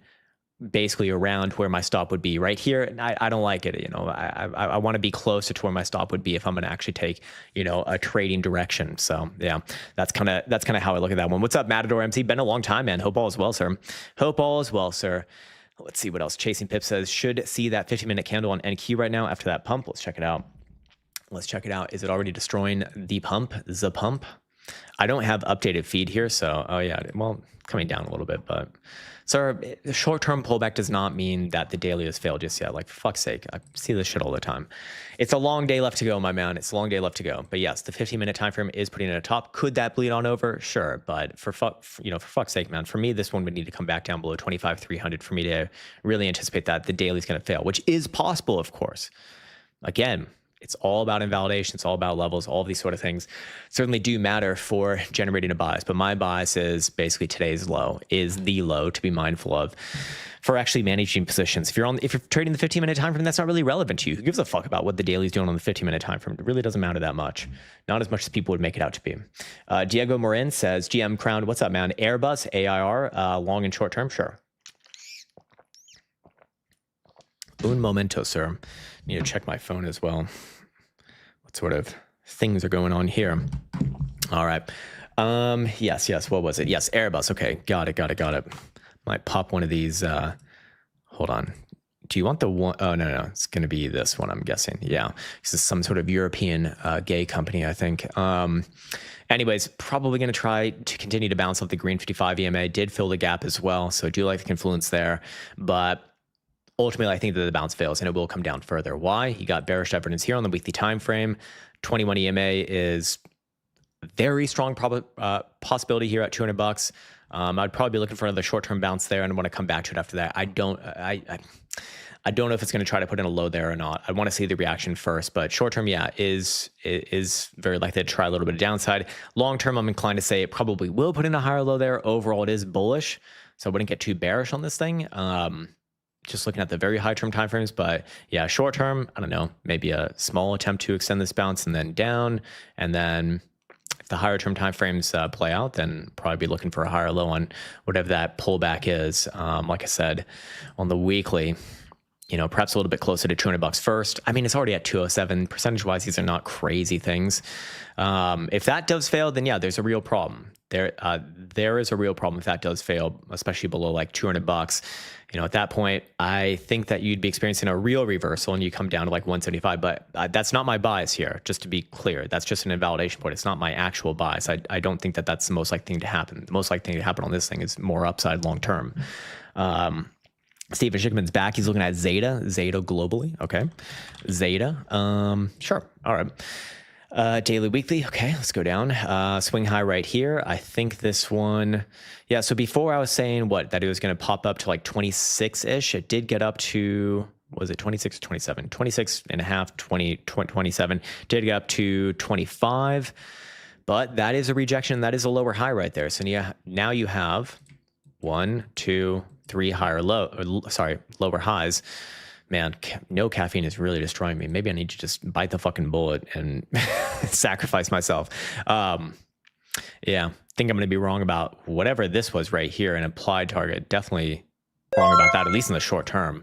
basically around where my stop would be right here. And I don't like it. I want to be closer to where my stop would be if I'm going to actually take, a trading direction. So yeah, that's kind of how I look at that one. What's up, Matador MC? Been a long time, man. Hope all is well, sir. Hope all is well, sir. Let's see what else. Chasing Pip says, should see that 50-minute candle on NQ right now after that pump. Let's check it out. Is it already destroying the pump? The pump? I don't have updated feed here. So, oh yeah, well, coming down a little bit, but sir, the short-term pullback does not mean that the daily has failed just yet. Like, for fuck's sake, I see this shit all the time. It's a long day left to go, my man. It's a long day left to go. But yes, the 15-minute time frame is putting it at a top. Could that bleed on over? Sure, but for fuck's sake, man, for me, this one would need to come back down below 25,300 for me to really anticipate that the daily is going to fail, which is possible, of course. Again, it's all about invalidation. It's all about levels. All of these sort of things certainly do matter for generating a bias. But my bias is basically today's low is the low to be mindful of for actually managing positions. If you're trading the 15-minute time frame, that's not really relevant to you. Who gives a fuck about what the daily's doing on the 15-minute time frame? It really doesn't matter that much. Not as much as people would make it out to be. Diego Morin says, GM Crown, what's up, man? Airbus, AIR, long and short term? Sure. Un momento, sir. Need to check my phone as well. What sort of things are going on here? All right. Yes. What was it? Yes, Airbus. Okay, got it. Might pop one of these. Hold on. Do you want the one? Oh, no. It's going to be this one, I'm guessing. Yeah. This is some sort of European gay company, I think. Anyways, probably going to try to continue to bounce off the green 55 EMA. Did fill the gap as well. So I do like the confluence there. But ultimately, I think that the bounce fails and it will come down further. Why? You got bearish evidence here on the weekly time frame. 21 EMA is very strong possibility here at $200. I'd probably be looking for another short-term bounce there and I want to come back to it after that. I don't know if it's going to try to put in a low there or not. I want to see the reaction first, but short-term, yeah, is very likely to try a little bit of downside. Long-term, I'm inclined to say it probably will put in a higher low there. Overall, it is bullish, so I wouldn't get too bearish on this thing. Just looking at the very high term timeframes, but yeah, short term, I don't know, maybe a small attempt to extend this bounce and then down. And then if the higher term timeframes play out, then probably be looking for a higher low on whatever that pullback is. Like I said, on the weekly, perhaps a little bit closer to $200 first. I mean, it's already at 207. Percentage wise, these are not crazy things. If that does fail, then yeah, there's a real problem. There is a real problem if that does fail, especially below like $200. At that point, I think that you'd be experiencing a real reversal and you come down to like 175. But that's not my bias here, just to be clear. That's just an invalidation point. It's not my actual bias. I don't think that that's the most likely thing to happen. The most likely thing to happen on this thing is more upside long term. Steven Schickman's back. He's looking at Zeta globally. Okay. Zeta. Sure. All right. Daily, weekly. Okay, let's go down. Swing high right here. I think this one, yeah. So before I was saying that it was going to pop up to like 26-ish. It did get up to, was it 26 or 27? 26 and a half, 27. Did get up to 25. But that is a rejection. That is a lower high right there. So yeah, now you have 1, 2, 3 lower highs. Man, no caffeine is really destroying me. Maybe I need to just bite the fucking bullet and sacrifice myself. Yeah, think I'm going to be wrong about whatever this was right here, an applied target. Definitely wrong about that, at least in the short term.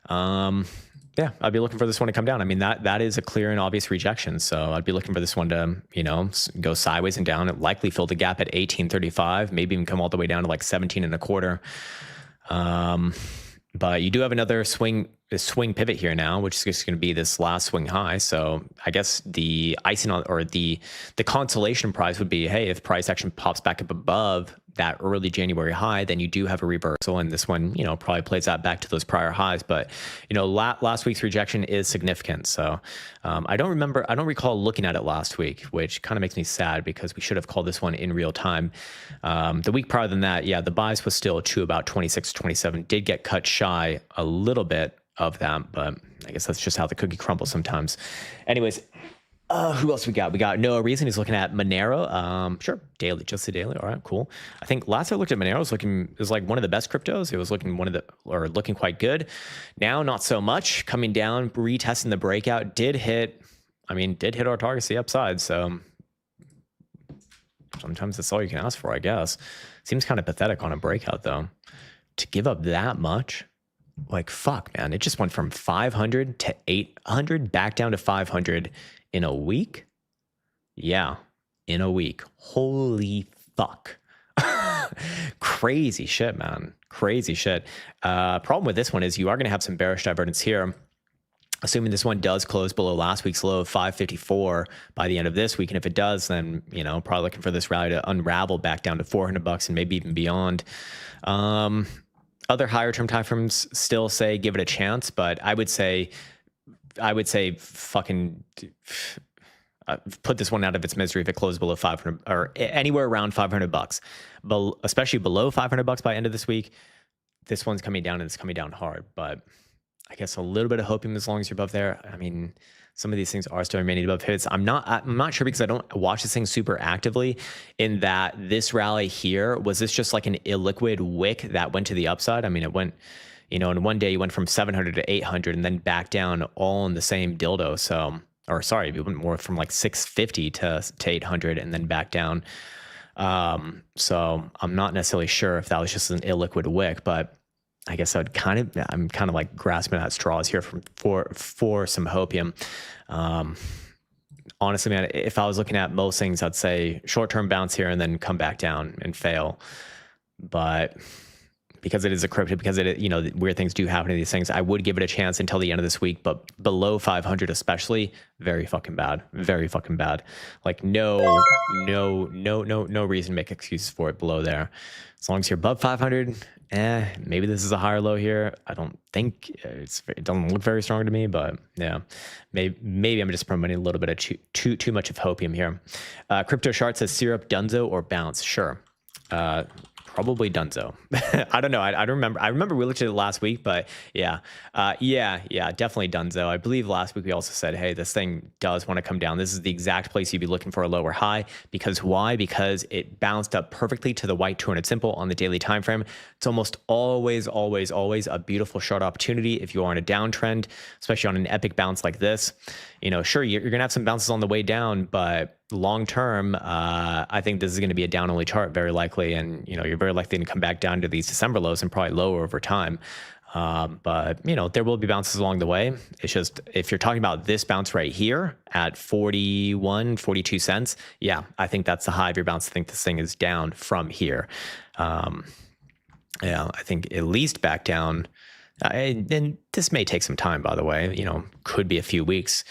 Yeah, I'd be looking for this one to come down. I mean, that is a clear and obvious rejection. So I'd be looking for this one to, go sideways and down. It likely fill the gap at 18.35, maybe even come all the way down to like 17 and a quarter. But you do have another swing pivot here now, which is just going to be this last swing high. So I guess the icing on, or the consolation prize would be, hey, if price action pops back up above that early January high, then you do have a reversal. And this one, probably plays that back to those prior highs. But, last week's rejection is significant. So I don't recall looking at it last week, which kind of makes me sad because we should have called this one in real time. The week prior than that, yeah, the bias was still to about 26, 27, did get cut shy a little bit of that, but I guess that's just how the cookie crumbles sometimes. Anyways, who else we got? We got Noah Reason. He's looking at Monero. Sure, daily, just the daily. All right, cool. I think last I looked at Monero, it was like one of the best cryptos. It was looking quite good. Now, not so much. Coming down, retesting the breakout. Did hit our targets the upside. So sometimes that's all you can ask for, I guess. Seems kind of pathetic on a breakout though, to give up that much. Like, fuck, man. It just went from 500 to 800 back down to 500 in a week. Yeah, in a week. Holy fuck. Crazy shit, man. Crazy shit. Problem with this one is you are going to have some bearish divergence here. Assuming this one does close below last week's low of 554 by the end of this week. And if it does, then, probably looking for this rally to unravel back down to $400 and maybe even beyond. Other higher term time frames still say give it a chance, but I would say fucking put this one out of its misery if it closes below 500 or anywhere around $500, but especially below $500 by end of this week. This one's coming down and it's coming down hard, but I guess a little bit of hopium as long as you're above there. I mean, some of these things are still remaining above pivots. I'm not sure because I don't watch this thing super actively, in that this rally here, was this just like an illiquid wick that went to the upside? I mean, it went, in one day you went from 700 to 800 and then back down all in the same dildo. So, or sorry, it went more from like 650 to 800 and then back down. So I'm not necessarily sure if that was just an illiquid wick, but I guess I'm kind of like grasping at straws here for some hopium. Honestly, man, if I was looking at most things, I'd say short-term bounce here and then come back down and fail. But because it is a crypto, because weird things do happen to these things, I would give it a chance until the end of this week. But below 500 especially, very fucking bad. Very fucking bad. Like no reason to make excuses for it below there. As long as you're above 500, maybe this is a higher low here. I don't think it doesn't look very strong to me, but yeah, maybe I'm just promoting a little bit of too much of hopium here. Crypto Chart says syrup, dunzo, or bounce. Sure. Probably dunzo. I don't know. I don't remember. I remember we looked at it last week, but yeah, definitely dunzo. I believe last week we also said, hey, this thing does want to come down. This is the exact place you'd be looking for a lower high. Because why? Because it bounced up perfectly to the white 200 simple on the daily time frame. It's almost always a beautiful short opportunity if you are on a downtrend, especially on an epic bounce like this. Sure, you're gonna have some bounces on the way down, but long term, I think this is going to be a down only chart very likely, and you're very likely to come back down to these December lows and probably lower over time. But there will be bounces along the way. It's just, if you're talking about this bounce right here at 42 cents, yeah, I think that's the high of your bounce. I think this thing is down from here. Yeah, I think at least back down. And this may take some time, by the way. Could be a few weeks.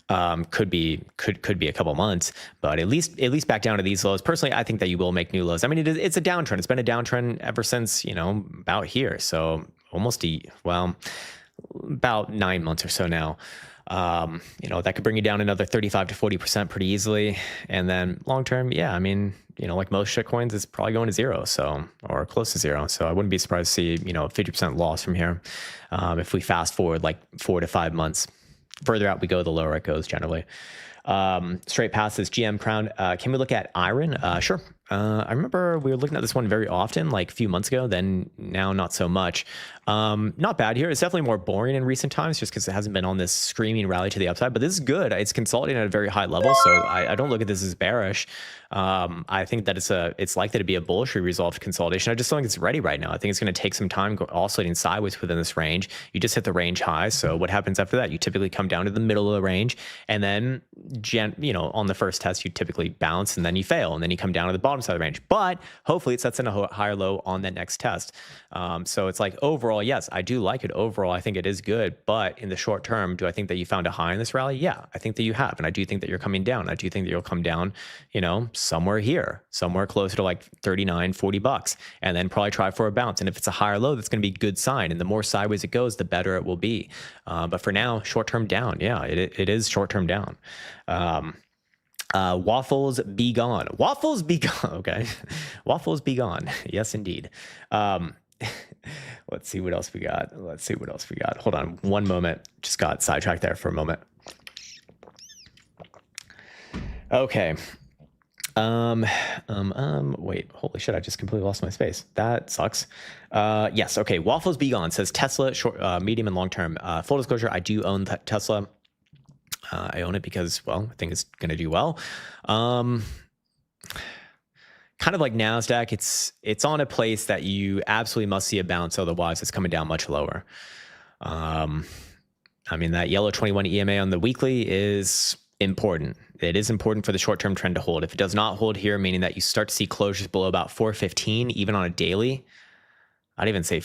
Could be a couple months, but at least back down to these lows. Personally, I think that you will make new lows. I mean, it's a downtrend. It's been a downtrend ever since, about here. So almost about 9 months or so now. That could bring you down another 35 to 40% pretty easily. And then long term, yeah, I mean, like most shitcoins, it's probably going to zero, or close to zero. So I wouldn't be surprised to see, 50% loss from here. If we fast forward like 4 to 5 months, further out we go, the lower it goes generally. Straight past this GM crown. Can we look at iron? Sure. I remember we were looking at this one very often, like a few months ago, then now not so much. Not bad here. It's definitely more boring in recent times just because it hasn't been on this screaming rally to the upside, but this is good. It's consolidating at a very high level. So I don't look at this as bearish. I think that it's likely to be a bullish resolved consolidation. I just don't think it's ready right now. I think it's going to take some time oscillating sideways within this range. You just hit the range high. So what happens after that? You typically come down to the middle of the range, and then on the first test, you typically bounce and then you fail, and then you come down to the bottom side of the range. But hopefully it sets in a higher low on that next test. So it's like overall, yes, I do like it. Overall, I think it is good. But in the short term, do I think that you found a high in this rally? Yeah, I think that you have. And I do think that you're coming down. I do think that you'll come down, somewhere here, somewhere closer to like 39, $40, and then probably try for a bounce. And if it's a higher low, that's going to be a good sign. And the more sideways it goes, the better it will be. But for now, short-term down. Yeah, it is short-term down. Waffles be gone. Waffles be gone. Okay. Waffles be gone. Yes, indeed. Let's see what else we got. Hold on one moment. Just got sidetracked there for a moment. Okay. Wait, holy shit, I just completely lost my space. That sucks. Yes, okay. Waffles be gone says Tesla, short, medium and long term. Full disclosure, I do own Tesla. I own it because, well, I think it's going to do well. Kind of like NASDAQ, it's on a place that you absolutely must see a bounce. Otherwise, it's coming down much lower. That yellow 21 EMA on the weekly is important. It is important for the short-term trend to hold. If it does not hold here, meaning that you start to see closures below about 415, even on a daily, I'd even say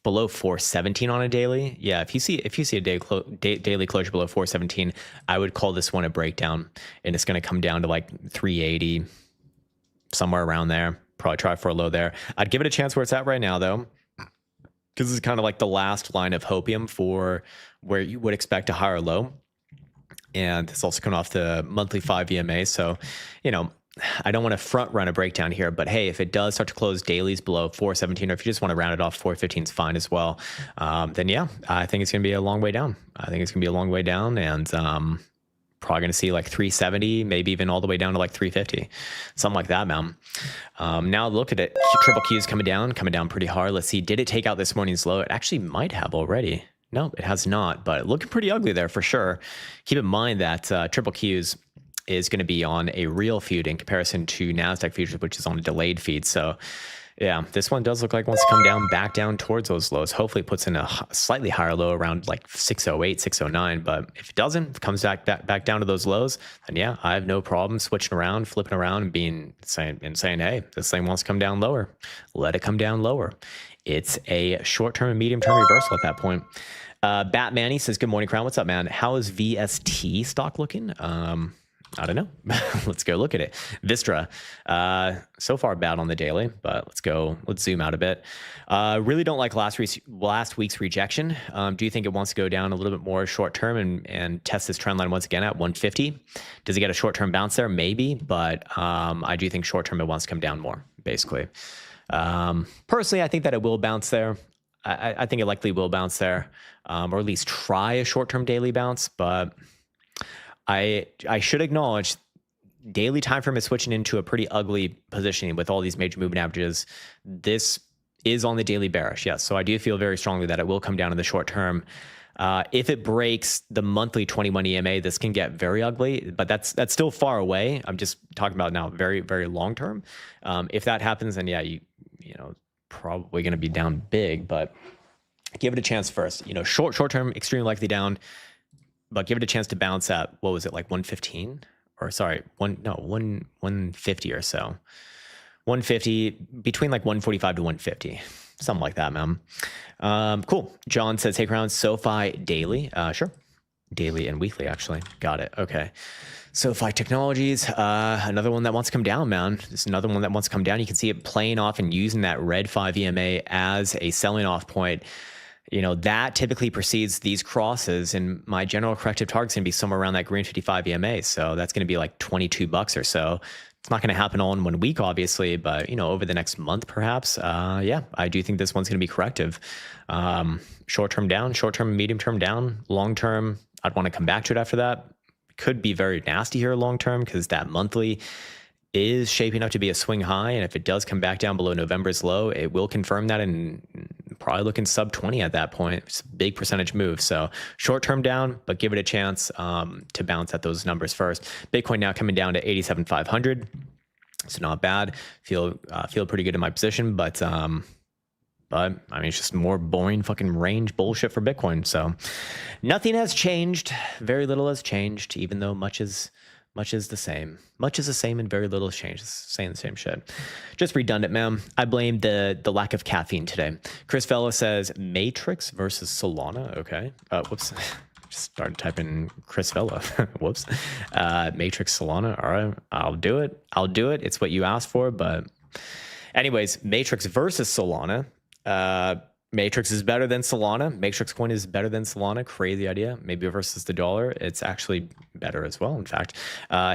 below 417 on a daily. Yeah, if you see a daily closure below 417, I would call this one a breakdown, and it's going to come down to like 380, somewhere around there. Probably try for a low there. I'd give it a chance where it's at right now, though, because this is kind of like the last line of hopium for where you would expect a higher low. And it's also coming off the monthly 5 EMA. So, I don't want to front run a breakdown here, but hey, if it does start to close dailies below 417, or if you just want to round it off, 415 is fine as well. Then yeah, I think it's going to be a long way down. And probably going to see like 370, maybe even all the way down to like 350, something like that, man. Now look at it. Triple Q is coming down pretty hard. Let's see. Did it take out this morning's low? It actually might have already. No, it has not, but looking pretty ugly there for sure. Keep in mind that Triple Q's is going to be on a real feed in comparison to NASDAQ futures, which is on a delayed feed. So yeah, this one does look like it wants to come back down towards those lows. Hopefully it puts in a slightly higher low around like 608, 609. But if it doesn't, if it comes back down to those lows, then yeah, I have no problem switching around, flipping around and saying, hey, this thing wants to come down lower. Let it come down lower. It's a short-term and medium-term reversal at that point. Batmanny says, good morning, Crown. What's up, man? How is VST stock looking? I don't know. Let's go look at it. Vistra, so far bad on the daily, but let's zoom out a bit. Really don't like last week's rejection. Do you think it wants to go down a little bit more short-term and test this trend line once again at 150? Does it get a short-term bounce there? Maybe, but I do think short-term it wants to come down more, basically. Personally, I think that it will bounce there. I think it likely will bounce there, or at least try a short-term daily bounce. But I should acknowledge daily time frame is switching into a pretty ugly positioning with all these major moving averages. This is on the daily bearish, yes. So I do feel very strongly that it will come down in the short term. If it breaks the monthly 21 EMA, this can get very ugly, but that's still far away. I'm just talking about now very, very long term. If that happens, then yeah, you know, probably going to be down big, but give it a chance first. You know, short term, extremely likely down, but give it a chance to bounce at, what was it, like 115? Or sorry, 150 or so. 150, between like 145 to 150. Something like that, man. Cool. John says, hey, Crown, SoFi daily. Sure. Daily and weekly, actually. Got it. Okay. SoFi Technologies, another one that wants to come down, man. It's another one that wants to come down. You can see it playing off and using that red 5 EMA as a selling off point. you know, that typically precedes these crosses, and my general corrective target's going to be somewhere around that green 55 EMA. So that's going to be like $22 or so. It's not going to happen all in 1 week, obviously, but, you know, over the next month, perhaps. Yeah, I do think this one's going to be corrective. Short-term down, short-term, medium-term down, long-term, I'd want to come back to it after that. Could be very nasty here long-term because that monthly is shaping up to be a swing high. And if it does come back down below November's low, it will confirm that and probably looking sub 20 at that point. It's a big percentage move. So short term down, but give it a chance to bounce at those numbers first. Bitcoin now coming down to 87,500. It's not bad. Feel pretty good in my position, but I mean, it's just more boring fucking range bullshit for Bitcoin. So nothing has changed. Very little has changed, even though much is the same. Much is the same and very little has changed. It's saying the same shit. Just redundant, man. I blame the lack of caffeine today. Chris Vela says Matrix versus Solana. Okay. Whoops. Just started typing Chris Vela. Whoops. Matrix Solana. All right. I'll do it. It's what you asked for. But anyways, Matrix versus Solana. Matrix is better than Solana. Matrix coin is better than Solana. Crazy idea. Maybe versus the dollar, it's actually better as well. In fact,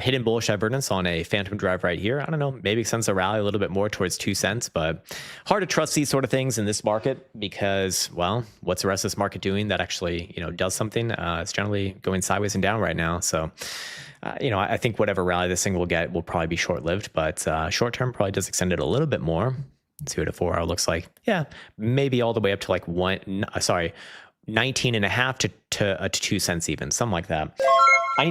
hidden bullish divergence on a phantom drive right here. I don't know. Maybe extends the rally a little bit more towards 2 cents, but hard to trust these sort of things in this market because, well, what's the rest of this market doing that actually, you know, does something? It's generally going sideways and down right now. So, you know, I think whatever rally this thing will get will probably be short-lived, but short term probably does extend it a little bit more. Let's see what a 4 hour looks like. Yeah, maybe all the way up to like 19 and a half to 2 cents even, something like that. I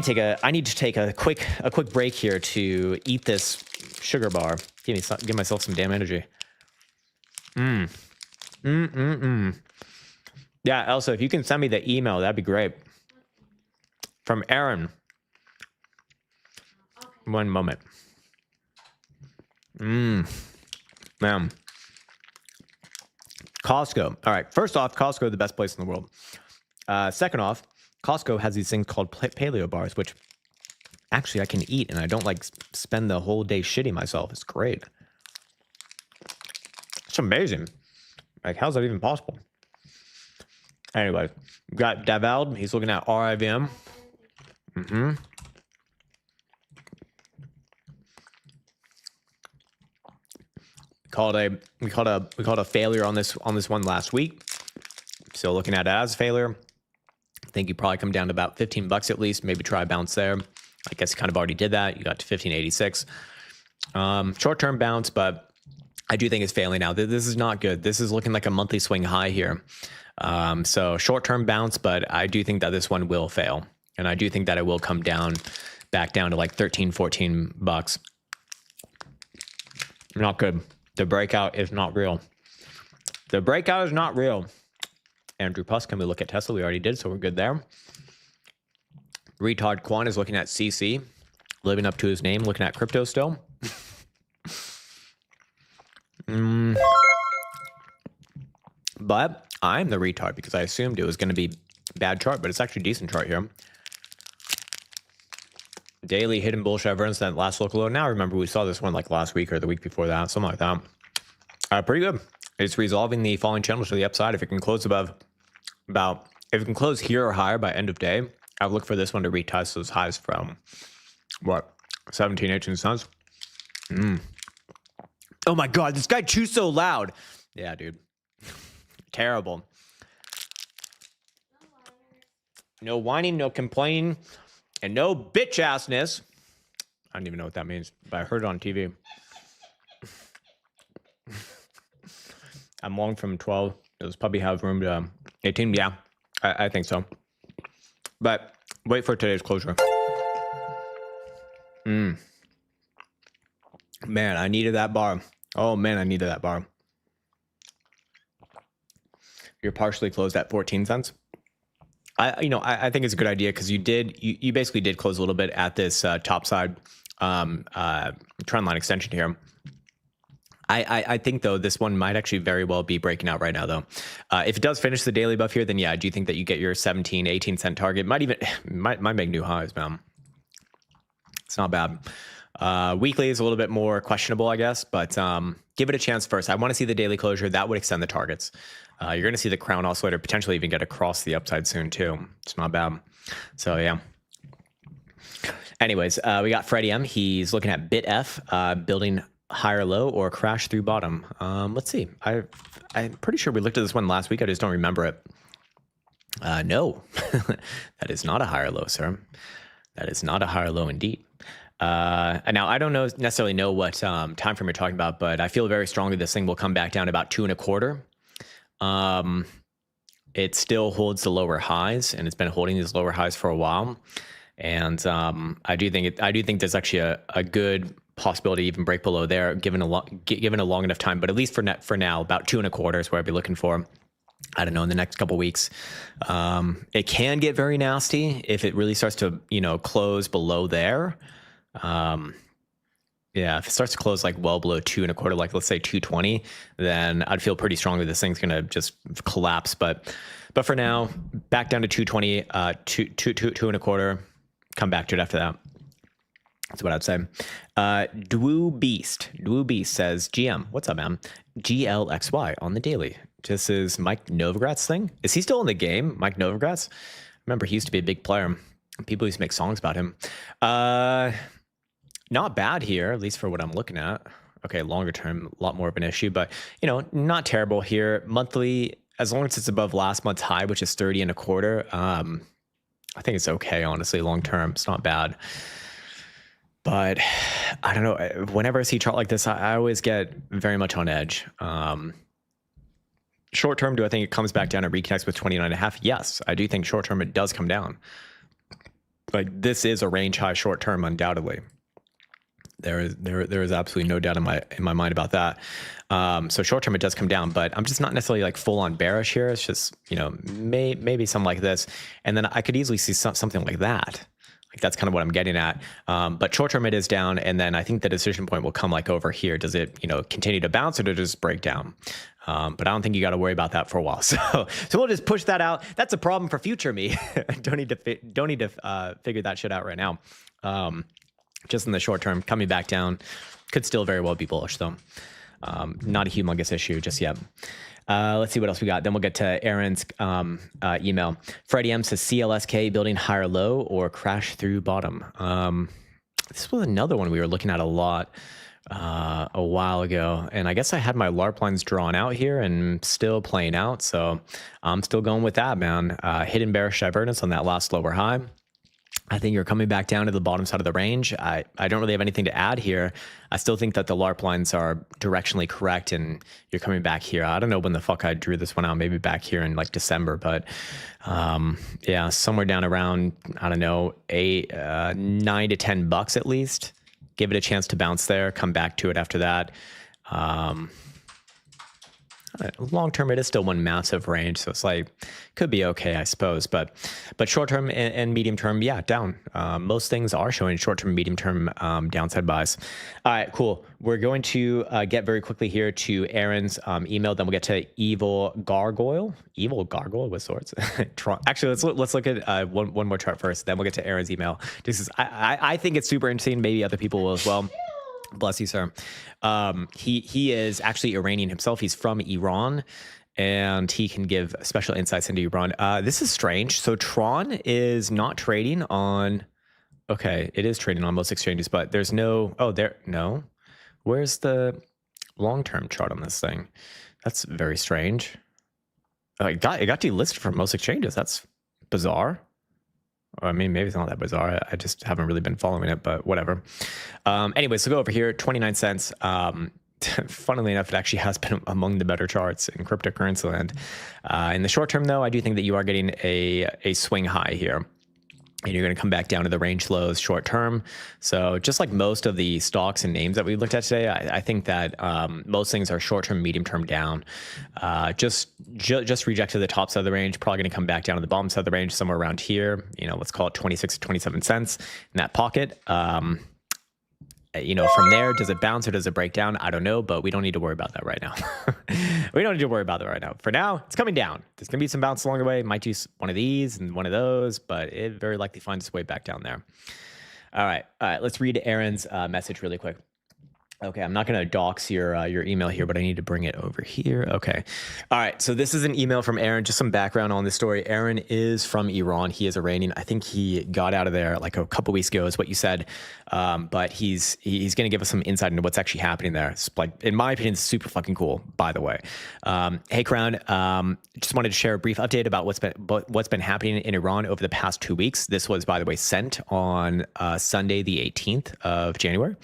need to take a quick break here to eat this sugar bar. Give myself some damn energy. Yeah, Elsa, if you can send me the email, that'd be great. From Aaron. One moment. Man. Costco. All right. First off, Costco, the best place in the world. Second off, Costco has these things called paleo bars, which actually I can eat and I don't like spend the whole day shitting myself. It's great. It's amazing. Like, how's that even possible? Anyway, we've got Davald. He's looking at RIVM. We called a failure on this one last week. Still looking at it as a failure. I think you probably come down to about $15 at least. Maybe try a bounce there. I guess you kind of already did that. You got to 1586. Short-term bounce, but I do think it's failing now. This is not good. This is looking like a monthly swing high here. So short-term bounce, but I do think that this one will fail. And I do think that it will come down, back down to like $13-14. Not good. The breakout is not real. The breakout is not real. Andrew Puss, can we look at Tesla? We already did, so we're good there. Retard Quan is looking at CC, living up to his name, looking at crypto still. But I'm the retard because I assumed it was going to be bad chart, but it's actually a decent chart here. Daily hidden bullish divergence, that last local low. Now remember, we saw this one like last week or the week before that, something like that. Pretty good. It's resolving the falling channel to the upside. If it can close if it can close here or higher by end of day, I would look for this one to retest those highs from what, 17, 18 cents. Oh my God, this guy chews so loud. Yeah, dude. Terrible. No whining, no complaining. And no bitch assness. I don't even know what that means, but I heard it on TV. I'm long from 12. Does probably have room to 18. Yeah, I think so. But wait for today's closure. Man, I needed that bar. Oh man, I needed that bar. You're partially closed at 14 cents. I think it's a good idea because you basically did close a little bit at this top side trend line extension here. I think though this one might actually very well be breaking out right now though. If it does finish the daily above here, then yeah, I do think that you get your 17, 18 cent target. Might make new highs, man. It's not bad. Weekly is a little bit more questionable, I guess, but give it a chance first. I want to see the daily closure. That would extend the targets. You're going to see the crown oscillator potentially even get across the upside soon too. It's not bad. So yeah. Anyways, we got Freddie M. He's looking at BitF, building higher low or crash through bottom. Let's see. I'm pretty sure we looked at this one last week. I just don't remember it. No, that is not a higher low, sir. That is not a higher low indeed. Now, I don't necessarily know what time frame you're talking about, but I feel very strongly this thing will come back down about 2.25. It still holds the lower highs, and it's been holding these lower highs for a while. And I do think there's actually a good possibility to even break below there, given a long enough time. But at least for now, about 2.25 is where I'd be looking for. I don't know, in the next couple of weeks. It can get very nasty if it really starts to, close below there. Yeah, if it starts to close like well below 2.25, like let's say 220, then I'd feel pretty strongly this thing's gonna just collapse. But for now, back down to 220, 2.25, come back to it after that. That's what I'd say. Dwoo Beast says, GM, what's up, man? GLXY on the daily. This is Mike Novogratz thing. Is he still in the game, Mike Novogratz? Remember, he used to be a big player. People used to make songs about him. Not bad here, at least for what I'm looking at. Okay, longer term, a lot more of an issue, but not terrible here. Monthly, as long as it's above last month's high, which is 30.25. I think it's okay, honestly. Long term, it's not bad. But I don't know. Whenever I see a chart like this, I always get very much on edge. Short term, do I think it comes back down and reconnects with 29.5? Yes, I do think short term it does come down. Like this is a range high short term, undoubtedly. There is absolutely no doubt in my mind about that. So short term it does come down, but I'm just not necessarily like full on bearish here. It's just maybe something like this, and then I could easily see something like that. Like that's kind of what I'm getting at. But short term it is down, and then I think the decision point will come like over here. Does it continue to bounce or does it just break down? But I don't think you got to worry about that for a while. So we'll just push that out. That's a problem for future me. don't need to figure that shit out right now. Just in the short term, coming back down could still very well be bullish though. Not a humongous issue just yet. Let's see what else we got. Then we'll get to Aaron's email. Freddie M says CLSK building higher low or crash through bottom. This was another one we were looking at a lot a while ago, and I guess I had my LARP lines drawn out here and still playing out, so I'm still going with that, man. Hidden bearish divergence on that last lower high. I think you're coming back down to the bottom side of the range. I don't really have anything to add here. I still think that the LARP lines are directionally correct, and you're coming back here. I don't know when the fuck I drew this one out, maybe back here in like December, but yeah, somewhere down around, I don't know, $9 to $10 at least. Give it a chance to bounce there, come back to it after that. Long term, it is still one massive range, so it's like could be okay, I suppose. But short term and medium term, yeah, down. Most things are showing short term, medium term downside buys. All right, cool. We're going to get very quickly here to Aaron's email. Then we'll get to evil gargoyle with sorts. Actually, let's look at one more chart first. Then we'll get to Aaron's email. I think it's super interesting. Maybe other people will as well. Bless you, sir. He is actually Iranian himself. He's from Iran, and he can give special insights into Iran. This is strange. So Tron is not trading on. Okay, it is trading on most exchanges, but there's no. Oh, no. Where's the long-term chart on this thing? That's very strange. It got delisted from most exchanges. That's bizarre. I mean, maybe it's not that bizarre. I just haven't really been following it, but whatever. Anyway, so go over here, 29 cents. Funnily enough, it actually has been among the better charts in cryptocurrency land. In the short term, though, I do think that you are getting a swing high here. And you're going to come back down to the range lows short term. So just like most of the stocks and names that we looked at today, I think that most things are short term, medium term down. Just rejected the top side of the range, probably going to come back down to the bottom side of the range, somewhere around here. Let's call it 26 to 27 cents in that pocket. From there, does it bounce or does it break down? I don't know, but we don't need to worry about that right now. We don't need to worry about that right now. For now, it's coming down. There's going to be some bounce along the way. Might do one of these and one of those, but it very likely finds its way back down there. All right. Let's read Aaron's message really quick. Okay, I'm not going to dox your email here, but I need to bring it over here. Okay. All right. So this is an email from Aaron. Just some background on this story. Aaron is from Iran. He is Iranian. I think he got out of there like a couple weeks ago, is what you said. But he's going to give us some insight into what's actually happening there. It's like, in my opinion, it's super fucking cool, by the way. Hey, Crown. Just wanted to share a brief update about what's been happening in Iran over the past 2 weeks. This was, by the way, sent on Sunday, the 18th of January.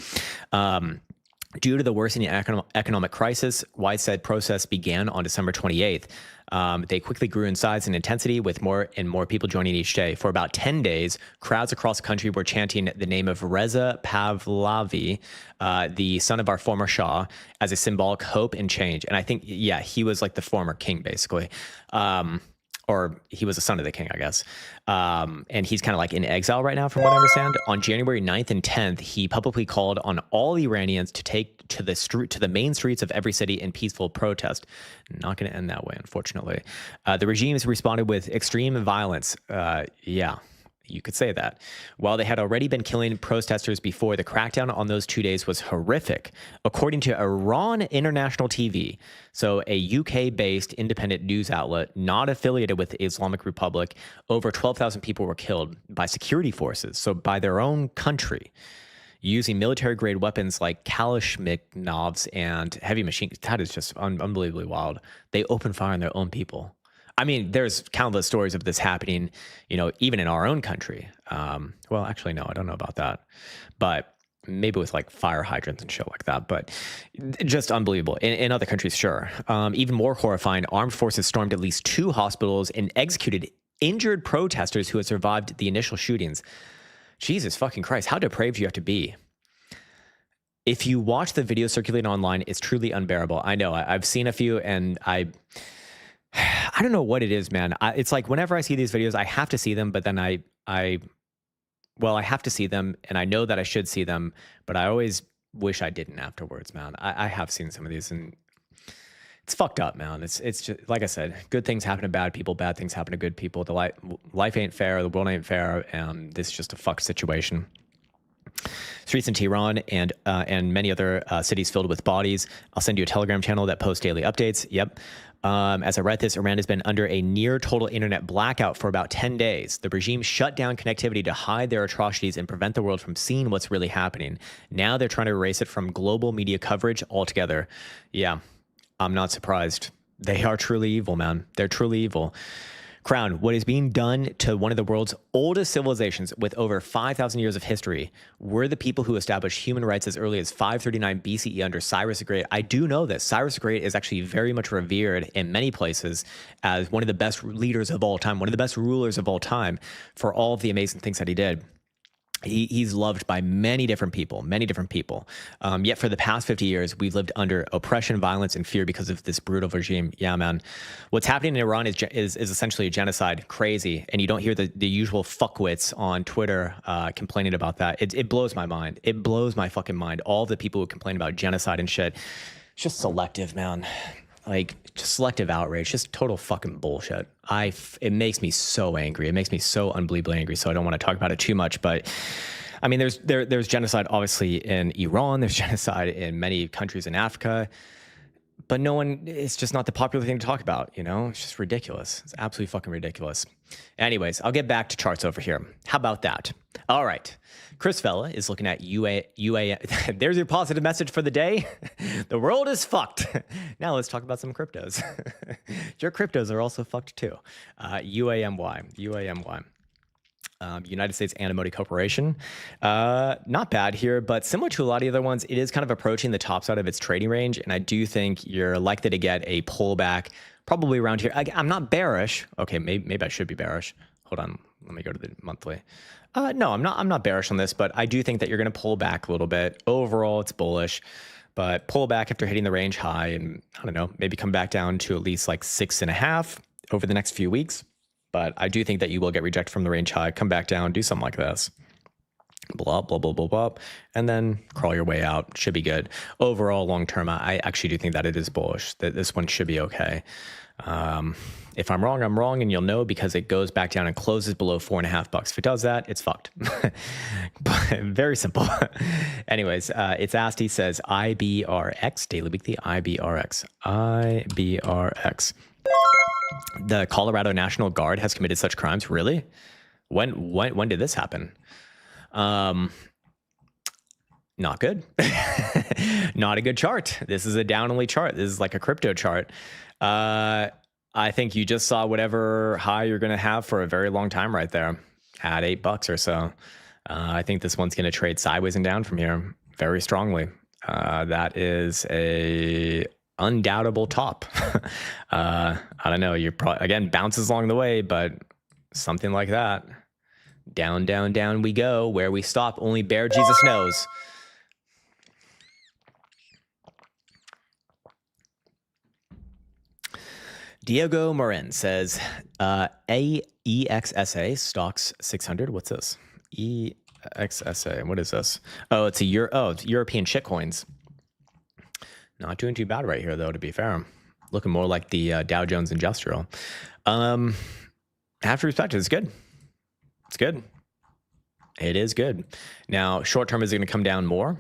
Due to the worsening economic crisis, widespread protests began on December 28th. They quickly grew in size and intensity, with more and more people joining each day. For about 10 days, crowds across the country were chanting the name of Reza Pahlavi, the son of our former Shah, as a symbolic hope and change. And I think, yeah, he was like the former king, basically. Or he was a son of the king, I guess. And he's kind of like in exile right now, from what I understand. On January 9th and 10th, he publicly called on all Iranians to take to the main streets of every city in peaceful protest. Not going to end that way, unfortunately. The regime has responded with extreme violence. Yeah. You could say that. While they had already been killing protesters before, the crackdown on those 2 days was horrific. According to Iran International TV, so a UK-based independent news outlet not affiliated with the Islamic Republic, over 12,000 people were killed by security forces, so by their own country, using military-grade weapons like Kalashnikovs and heavy machine. That is just unbelievably wild. They opened fire on their own people. I mean, there's countless stories of this happening, even in our own country. Well, actually, no, I don't know about that. But maybe with like fire hydrants and shit like that. But just unbelievable. In other countries, sure. Even more horrifying, armed forces stormed at least 2 hospitals and executed injured protesters who had survived the initial shootings. Jesus fucking Christ, how depraved you have to be. If you watch the video circulating online, it's truly unbearable. I know, I've seen a few, and I don't know what it is, man. It's like whenever I see these videos, I have to see them, but then I have to see them, and I know that I should see them, but I always wish I didn't afterwards, man. I have seen some of these, and it's fucked up, man. It's just, like I said, good things happen to bad people, bad things happen to good people. The life ain't fair, the world ain't fair, and this is just a fucked situation. Streets in Tehran and many other cities filled with bodies. I'll send you a Telegram channel that posts daily updates. Yep. As I write this, Iran has been under a near total internet blackout for about 10 days. The regime shut down connectivity to hide their atrocities and prevent the world from seeing what's really happening. Now they're trying to erase it from global media coverage altogether. Yeah, I'm not surprised. They are truly evil, man. They're truly evil. Crown, what is being done to one of the world's oldest civilizations with over 5,000 years of history? We're the people who established human rights as early as 539 BCE under Cyrus the Great. I do know this. Cyrus the Great is actually very much revered in many places as one of the best leaders of all time, one of the best rulers of all time, for all of the amazing things that he did. He's loved by many different people. Yet for the past 50 years, we've lived under oppression, violence, and fear because of this brutal regime. Yeah, man. What's happening in Iran is essentially a genocide. Crazy. And you don't hear the usual fuckwits on Twitter complaining about that. It blows my mind. It blows my fucking mind. All the people who complain about genocide and shit. It's just selective, man. Like, just selective outrage, just total fucking bullshit. It makes me so angry. It makes me so unbelievably angry. So I don't want to talk about it too much, but I mean, there's genocide obviously in Iran. There's genocide in many countries in Africa, but it's just not the popular thing to talk about. It's just ridiculous. It's absolutely fucking ridiculous. Anyways, I'll get back to charts over here. How about that? All right. Chris Vela is looking at UA. There's your positive message for the day. The world is fucked. Now let's talk about some cryptos. Your cryptos are also fucked too. UAMY. United States Antimony Corporation. Not bad here, but similar to a lot of the other ones, it is kind of approaching the top side of its trading range. And I do think you're likely to get a pullback probably around here. I'm not bearish. Okay, maybe I should be bearish. Hold on. Let me go to the monthly. No, I'm not bearish on this, but I do think that you're going to pull back a little bit. Overall, it's bullish, but pull back after hitting the range high and I don't know, maybe come back down to at least like 6.5 over the next few weeks. But I do think that you will get rejected from the range high, come back down, do something like this. blah, blah, blah, blah, blah, and then crawl your way out. Should be good. Overall, long term, I actually do think that it is bullish, that this one should be okay. If I'm wrong, I'm wrong, and you'll know because it goes back down and closes below $4.50. If it does that, it's fucked. Very simple. Anyways, it's Asti says IBRX, daily weekly, IBRX. IBRX. The Colorado National Guard has committed such crimes. Really? When did this happen? Not good. Not a good chart. This is a down only chart. This is like a crypto chart. I think you just saw whatever high you're going to have for a very long time right there at $8 or so. I think this one's going to trade sideways and down from here very strongly. That is a undoubtable top. I don't know. You're probably, again, bounces along the way, but something like that. Down, down, down we go. Where we stop, only Bear Jesus knows. Diego Morin says, EXSA stocks 600. What's this? EXSA. What is this? Oh, it's it's European shitcoins. Not doing too bad right here, though, to be fair. Looking more like the Dow Jones Industrial. Have to respect it. It's good. It's good. It is good. Now, short term, is it going to come down more?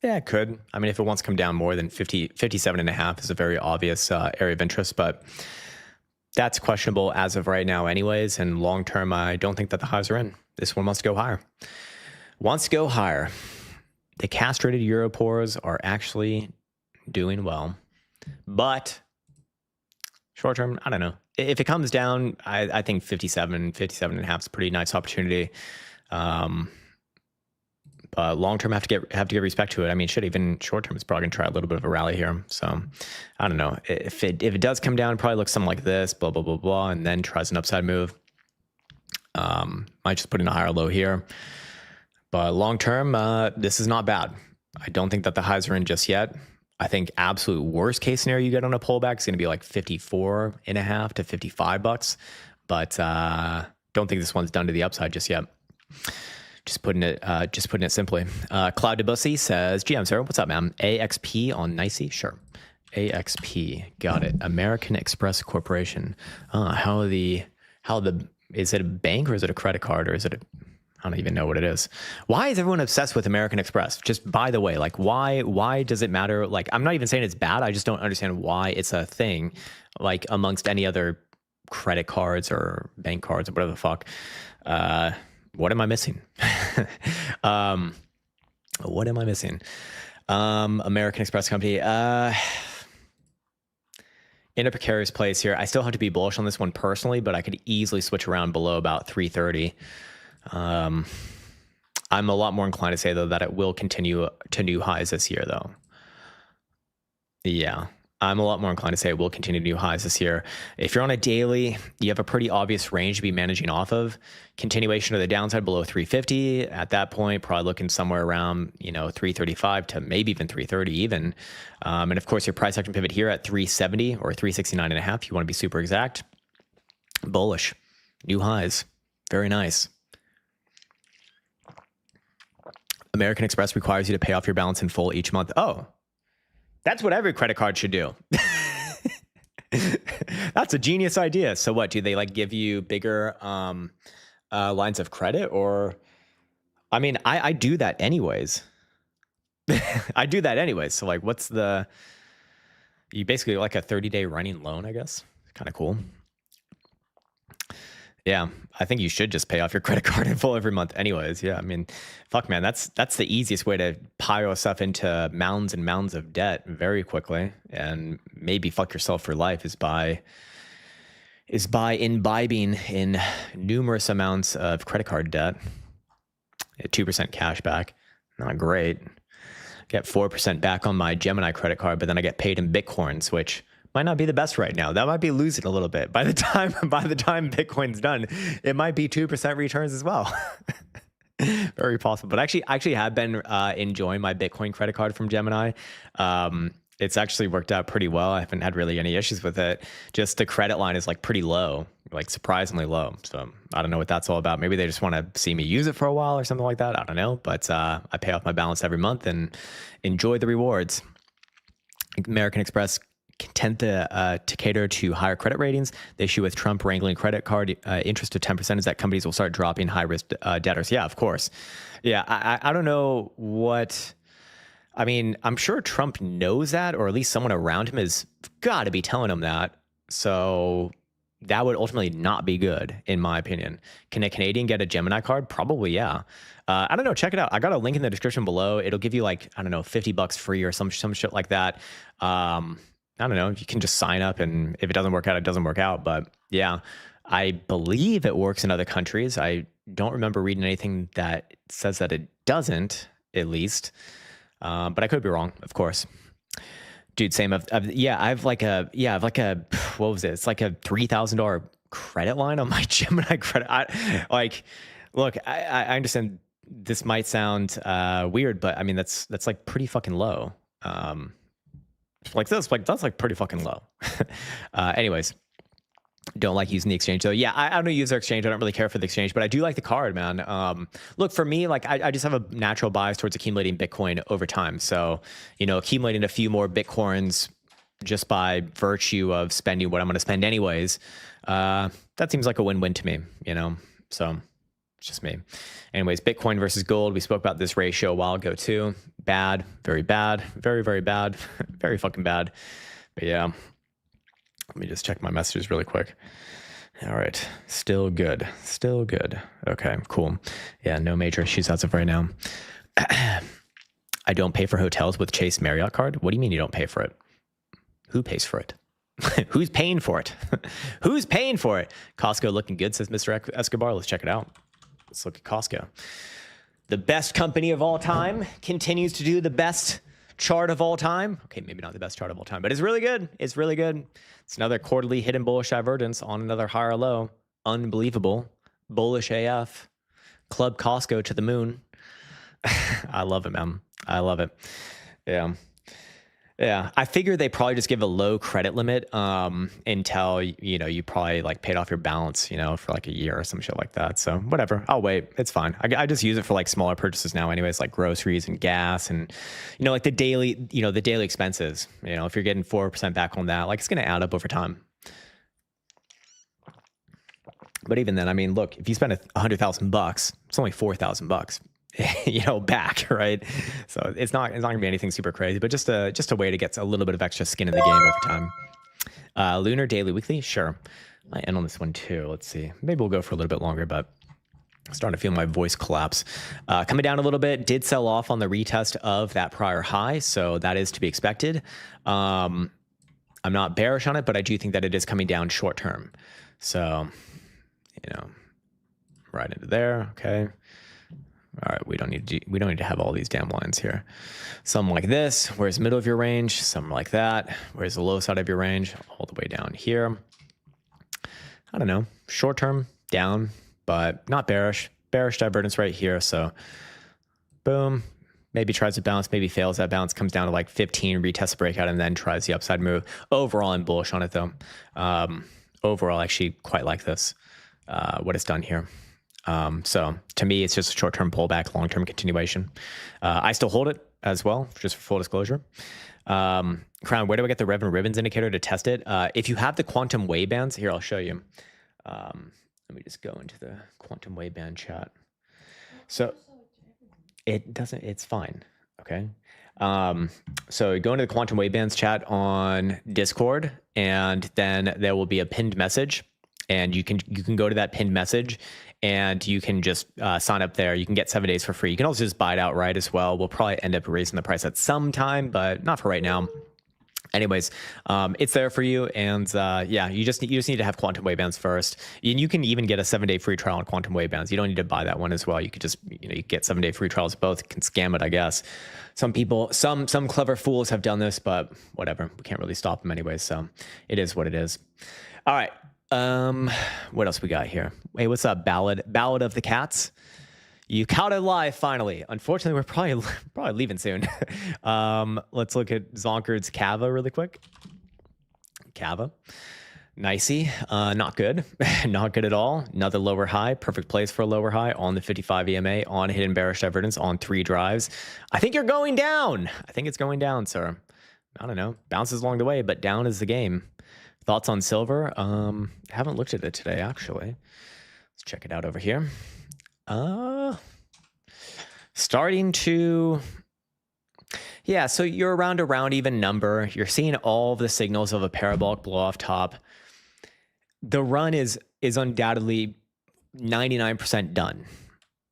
Yeah, it could. I mean, if it wants to come down more than 57.5 is a very obvious area of interest, but that's questionable as of right now anyways. And long term, I don't think that the highs are in. This one wants to go higher. Wants to go higher. The castrated Europors are actually doing well, but short term, I don't know. If it comes down, I think 57.5 is a pretty nice opportunity. But long term, have to get respect to it. I mean, shit, even short term is probably gonna try a little bit of a rally here. So I don't know. If it does come down, it probably looks something like this, blah blah blah blah, and then tries an upside move. Might just put in a higher low here. But long term, this is not bad. I don't think that the highs are in just yet. I think absolute worst case scenario you get on a pullback is going to be like 54.5 to $55. But don't think this one's done to the upside just yet. Just putting it simply. Cloud Debussy says, GM sir, what's up, man? AXP on Nicey? Sure. AXP, got it. American Express Corporation. Is it a bank or is it a credit card or is it I don't even know what it is. Why is everyone obsessed with American Express? Just by the way, like why does it matter? Like, I'm not even saying it's bad. I just don't understand why it's a thing, like amongst any other credit cards or bank cards or whatever the fuck. What am I missing? What am I missing? American Express Company. In a precarious place here. I still have to be bullish on this one personally, but I could easily switch around below about 330. I'm a lot more inclined to say, though, that it will continue to new highs this year, though. Yeah, I'm a lot more inclined to say it will continue to new highs this year. If you're on a daily, you have a pretty obvious range to be managing off of. Continuation of the downside below 350. At that point, probably looking somewhere around, 335 to maybe even 330 even. And of course, your price action pivot here at 370 or 369.5. You want to be super exact. Bullish. New highs. Very nice. American Express requires you to pay off your balance in full each month. Oh, that's what every credit card should do. That's a genius idea. So what, do they like give you bigger lines of credit? Or, I mean, I do that anyways. I do that anyways. So like, you basically like a 30-day running loan, I guess. Kind of cool. Yeah, I think you should just pay off your credit card in full every month anyways. Yeah, I mean, fuck, man, that's the easiest way to pile yourself into mounds and mounds of debt very quickly and maybe fuck yourself for life is by imbibing in numerous amounts of credit card debt. 2% cash back, not great. Get 4% back on my Gemini credit card, but then I get paid in Bitcoins, which might not be the best right now. That might be losing a little bit. By the time Bitcoin's done, it might be 2% returns as well. Very possible. But I actually have been enjoying my Bitcoin credit card from Gemini. It's actually worked out pretty well. I haven't had really any issues with it. Just the credit line is like pretty low. like surprisingly low. So I don't know what that's all about. Maybe they just want to see me use it for a while or something like that. I don't know. But I pay off my balance every month and enjoy the rewards. American Express tend to cater to higher credit ratings. The issue with Trump wrangling credit card interest to 10% is that companies will start dropping high risk debtors. Yeah, of course. Yeah, I don't know what. I mean, I'm sure Trump knows that, or at least someone around him has got to be telling him that. So that would ultimately not be good, in my opinion. Can a Canadian get a Gemini card? Probably, yeah. I don't know. Check it out. I got a link in the description below. It'll give you like, I don't know, $50 free or some shit like that. I don't know. You can just sign up, and if it doesn't work out, it doesn't work out. But yeah, I believe it works in other countries. I don't remember reading anything that says that it doesn't, at least. But I could be wrong, of course. Dude, same. I have like a, what was it? It's like a $3,000 credit line on my Gemini credit. Look, I understand this might sound weird, but I mean, that's like pretty fucking low. That's like pretty fucking low. Anyways. Don't like using the exchange though. Yeah, I don't use their exchange. I don't really care for the exchange, but I do like the card, man. Look, for me, like I just have a natural bias towards accumulating Bitcoin over time. So, accumulating a few more Bitcoins just by virtue of spending what I'm going to spend anyways, that seems like a win-win to me, So it's just me. Anyways, Bitcoin versus gold. We spoke about this ratio a while ago too. Bad, very, very bad, very fucking bad. But yeah. Let me just check my messages really quick. All right. Still good. Okay, cool. Yeah, no major issues as of right now. I don't pay for hotels with Chase Marriott card. What do you mean you don't pay for it? Who pays for it? Who's paying for it? Who's paying for it? Costco looking good, says Mr. Escobar. Let's check it out. Let's look at Costco. The best company of all time continues to do the best chart of all time. Okay, maybe not the best chart of all time, but it's really good. It's another quarterly hidden bullish divergence on another higher low. Unbelievable. Bullish AF. Club Costco to the moon. I love it, man. I love it. Yeah. I figure they probably just give a low credit limit until, you probably like paid off your balance, for like a year or some shit like that. So whatever, I'll wait. It's fine. I just use it for like smaller purchases now anyways, like groceries and gas and, like the daily expenses, if you're getting 4% back on that, like it's going to add up over time. But even then, I mean, look, if you spend $100,000, it's only $4,000. Back, right? So it's not gonna be anything super crazy, but just a way to get a little bit of extra skin in the game over time. Lunar, daily, weekly, sure. I end on this one too. Let's see. Maybe we'll go for a little bit longer, but I'm starting to feel my voice collapse. Coming down a little bit, did sell off on the retest of that prior high, so that is to be expected. I'm not bearish on it, but I do think that it is coming down short term. So, right into there. Okay. All right, we don't need to have all these damn lines here. Some like this, where's the middle of your range? Some like that, where's the low side of your range? All the way down here. I don't know, short term down, but not bearish. Bearish divergence right here. So boom, maybe tries to bounce, maybe fails that bounce, comes down to like 15, retests the breakout, and then tries the upside move. Overall, I'm bullish on it though. Overall, I actually quite like this, what it's done here. So to me, it's just a short-term pullback, long-term continuation. I still hold it as well, just for full disclosure. Crown, where do I get the Revenue Ribbons indicator to test it? If you have the quantum wave bands, here, I'll show you. Let me just go into the quantum wave band chat. So it's fine. Okay. So go into the quantum wave bands chat on Discord, and then there will be a pinned message, and you can go to that pinned message, and you can just sign up there. You can get 7 days for free. You can also just buy it outright as well. We'll probably end up raising the price at some time, but not for right now. Anyways, it's there for you. And yeah, you just need to have quantum wave bands first. And you can even get a 7-day free trial on quantum wave bands. You don't need to buy that one as well. You could just, you get 7-day free trials both. You can scam it, I guess. Some people, some clever fools have done this, but whatever. We can't really stop them anyways. So it is what it is. All right. What else we got here? Hey, what's up, Ballad of the Cats? You caught it live finally. Unfortunately, we're probably leaving soon. Let's look at Zonkard's Kava really quick. Kava. Nicey, not good, not good at all. Another lower high, perfect place for a lower high on the 55 EMA, on hidden bearish divergence, on 3 drives. I think you're going down. I think it's going down, sir. I don't know. Bounces along the way, but down is the game. Thoughts on silver? Haven't looked at it today, actually. Let's check it out over here. Starting to... Yeah, so you're around a round even number. You're seeing all of the signals of a parabolic blow off top. The run is undoubtedly 99% done.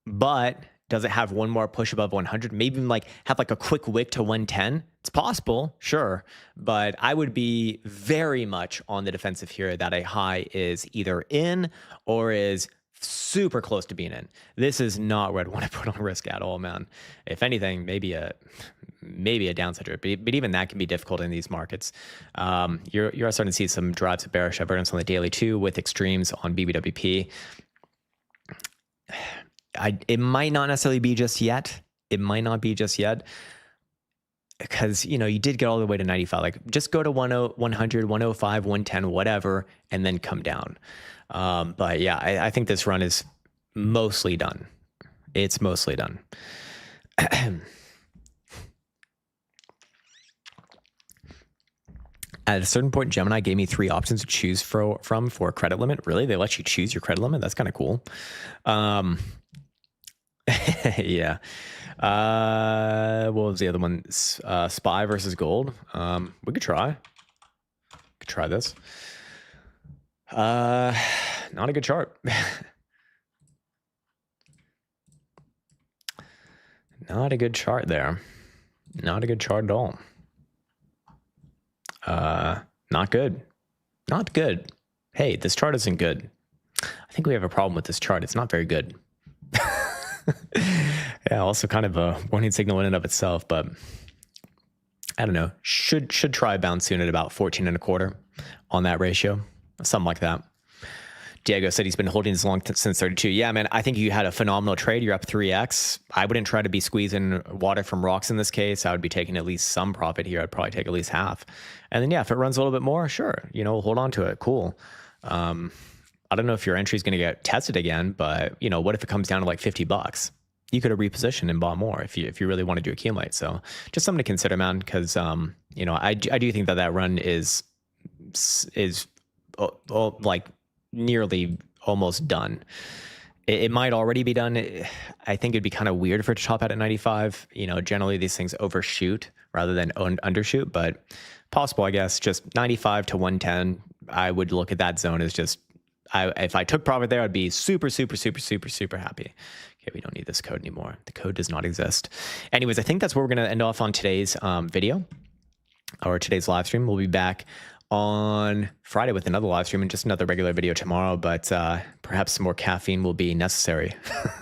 But does it have one more push above 100? Maybe even like have like a quick wick to 110? It's possible, sure. But I would be very much on the defensive here that a high is either in or is super close to being in. This is not where I'd want to put on risk at all, man. If anything, maybe a downside trip, but even that can be difficult in these markets. You're starting to see some drives of bearish divergence on the daily too, with extremes on BBWP. It might not necessarily be just yet. It might not be just yet, because you did get all the way to 95. Like, just go to 100, 105, 110, whatever, and then come down. But yeah, I think this run is mostly done. It's mostly done. At a certain point, Gemini gave me 3 options to choose from for a credit limit. Really? They let you choose your credit limit? That's kind of cool. Yeah. What was the other one? SPY versus gold. We could try. This. Not a good chart. Not a good chart there. Not a good chart at all. Not good. Not good. Hey, this chart isn't good. I think we have a problem with this chart. It's not very good. Yeah, also kind of a warning signal in and of itself, but I don't know. Should try a bounce soon at about 14 and a quarter on that ratio. Something like that. Diego said he's been holding this long since 32. Yeah, man, I think you had a phenomenal trade. You're up 3x. I wouldn't try to be squeezing water from rocks in this case. I would be taking at least some profit here. I'd probably take at least half. And then, yeah, if it runs a little bit more, sure, hold on to it. Cool. I don't know if your entry is going to get tested again, but, what if it comes down to like $50? You could have repositioned and bought more if you really wanted to accumulate. So just something to consider, man, because, I do think that run is like nearly almost done. It might already be done. I think it'd be kind of weird for it to top out at 95. Generally these things overshoot rather than undershoot, but possible, I guess. Just 95 to 110. I would look at that zone as just, if I took profit there, I'd be super, super, super, super, super happy. Okay, we don't need this code anymore. The code does not exist. Anyways, I think that's where we're going to end off on today's video, or today's live stream. We'll be back on Friday with another live stream and just another regular video tomorrow, but perhaps some more caffeine will be necessary.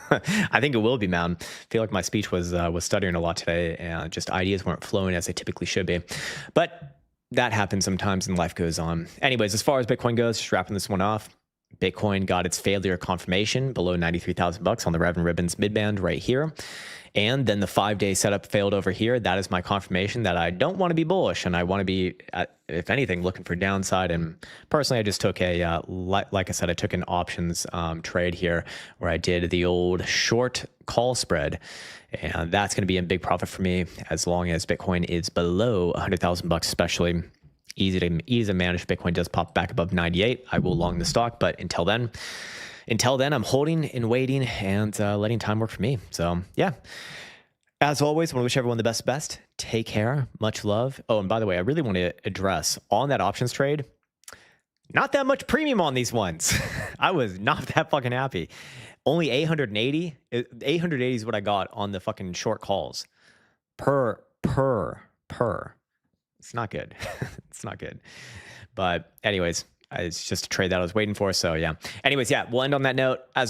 I think it will be, man. I feel like my speech was stuttering a lot today, and just ideas weren't flowing as they typically should be. But that happens sometimes and life goes on. Anyways, as far as Bitcoin goes, just wrapping this one off. Bitcoin got its failure confirmation below 93,000 bucks on the Rev and Ribbons midband right here. And then the 5-day setup failed over here. That is my confirmation that I don't want to be bullish, and I want to be, if anything, looking for downside. And personally, I just took like I said, I took an options trade here where I did the old short call spread. And that's going to be a big profit for me as long as Bitcoin is below 100,000 bucks, especially. Easy to manage. Bitcoin does pop back above 98. I will long the stock, but until then, I'm holding and waiting and letting time work for me. So yeah, as always, I want to wish everyone the best. Take care. Much love. Oh, and by the way, I really want to address on that options trade, not that much premium on these ones. I was not that fucking happy. Only 880. 880 is what I got on the fucking short calls per. It's not good. It's not good. But anyways, it's just a trade that I was waiting for. So yeah. Anyways, yeah, we'll end on that note. As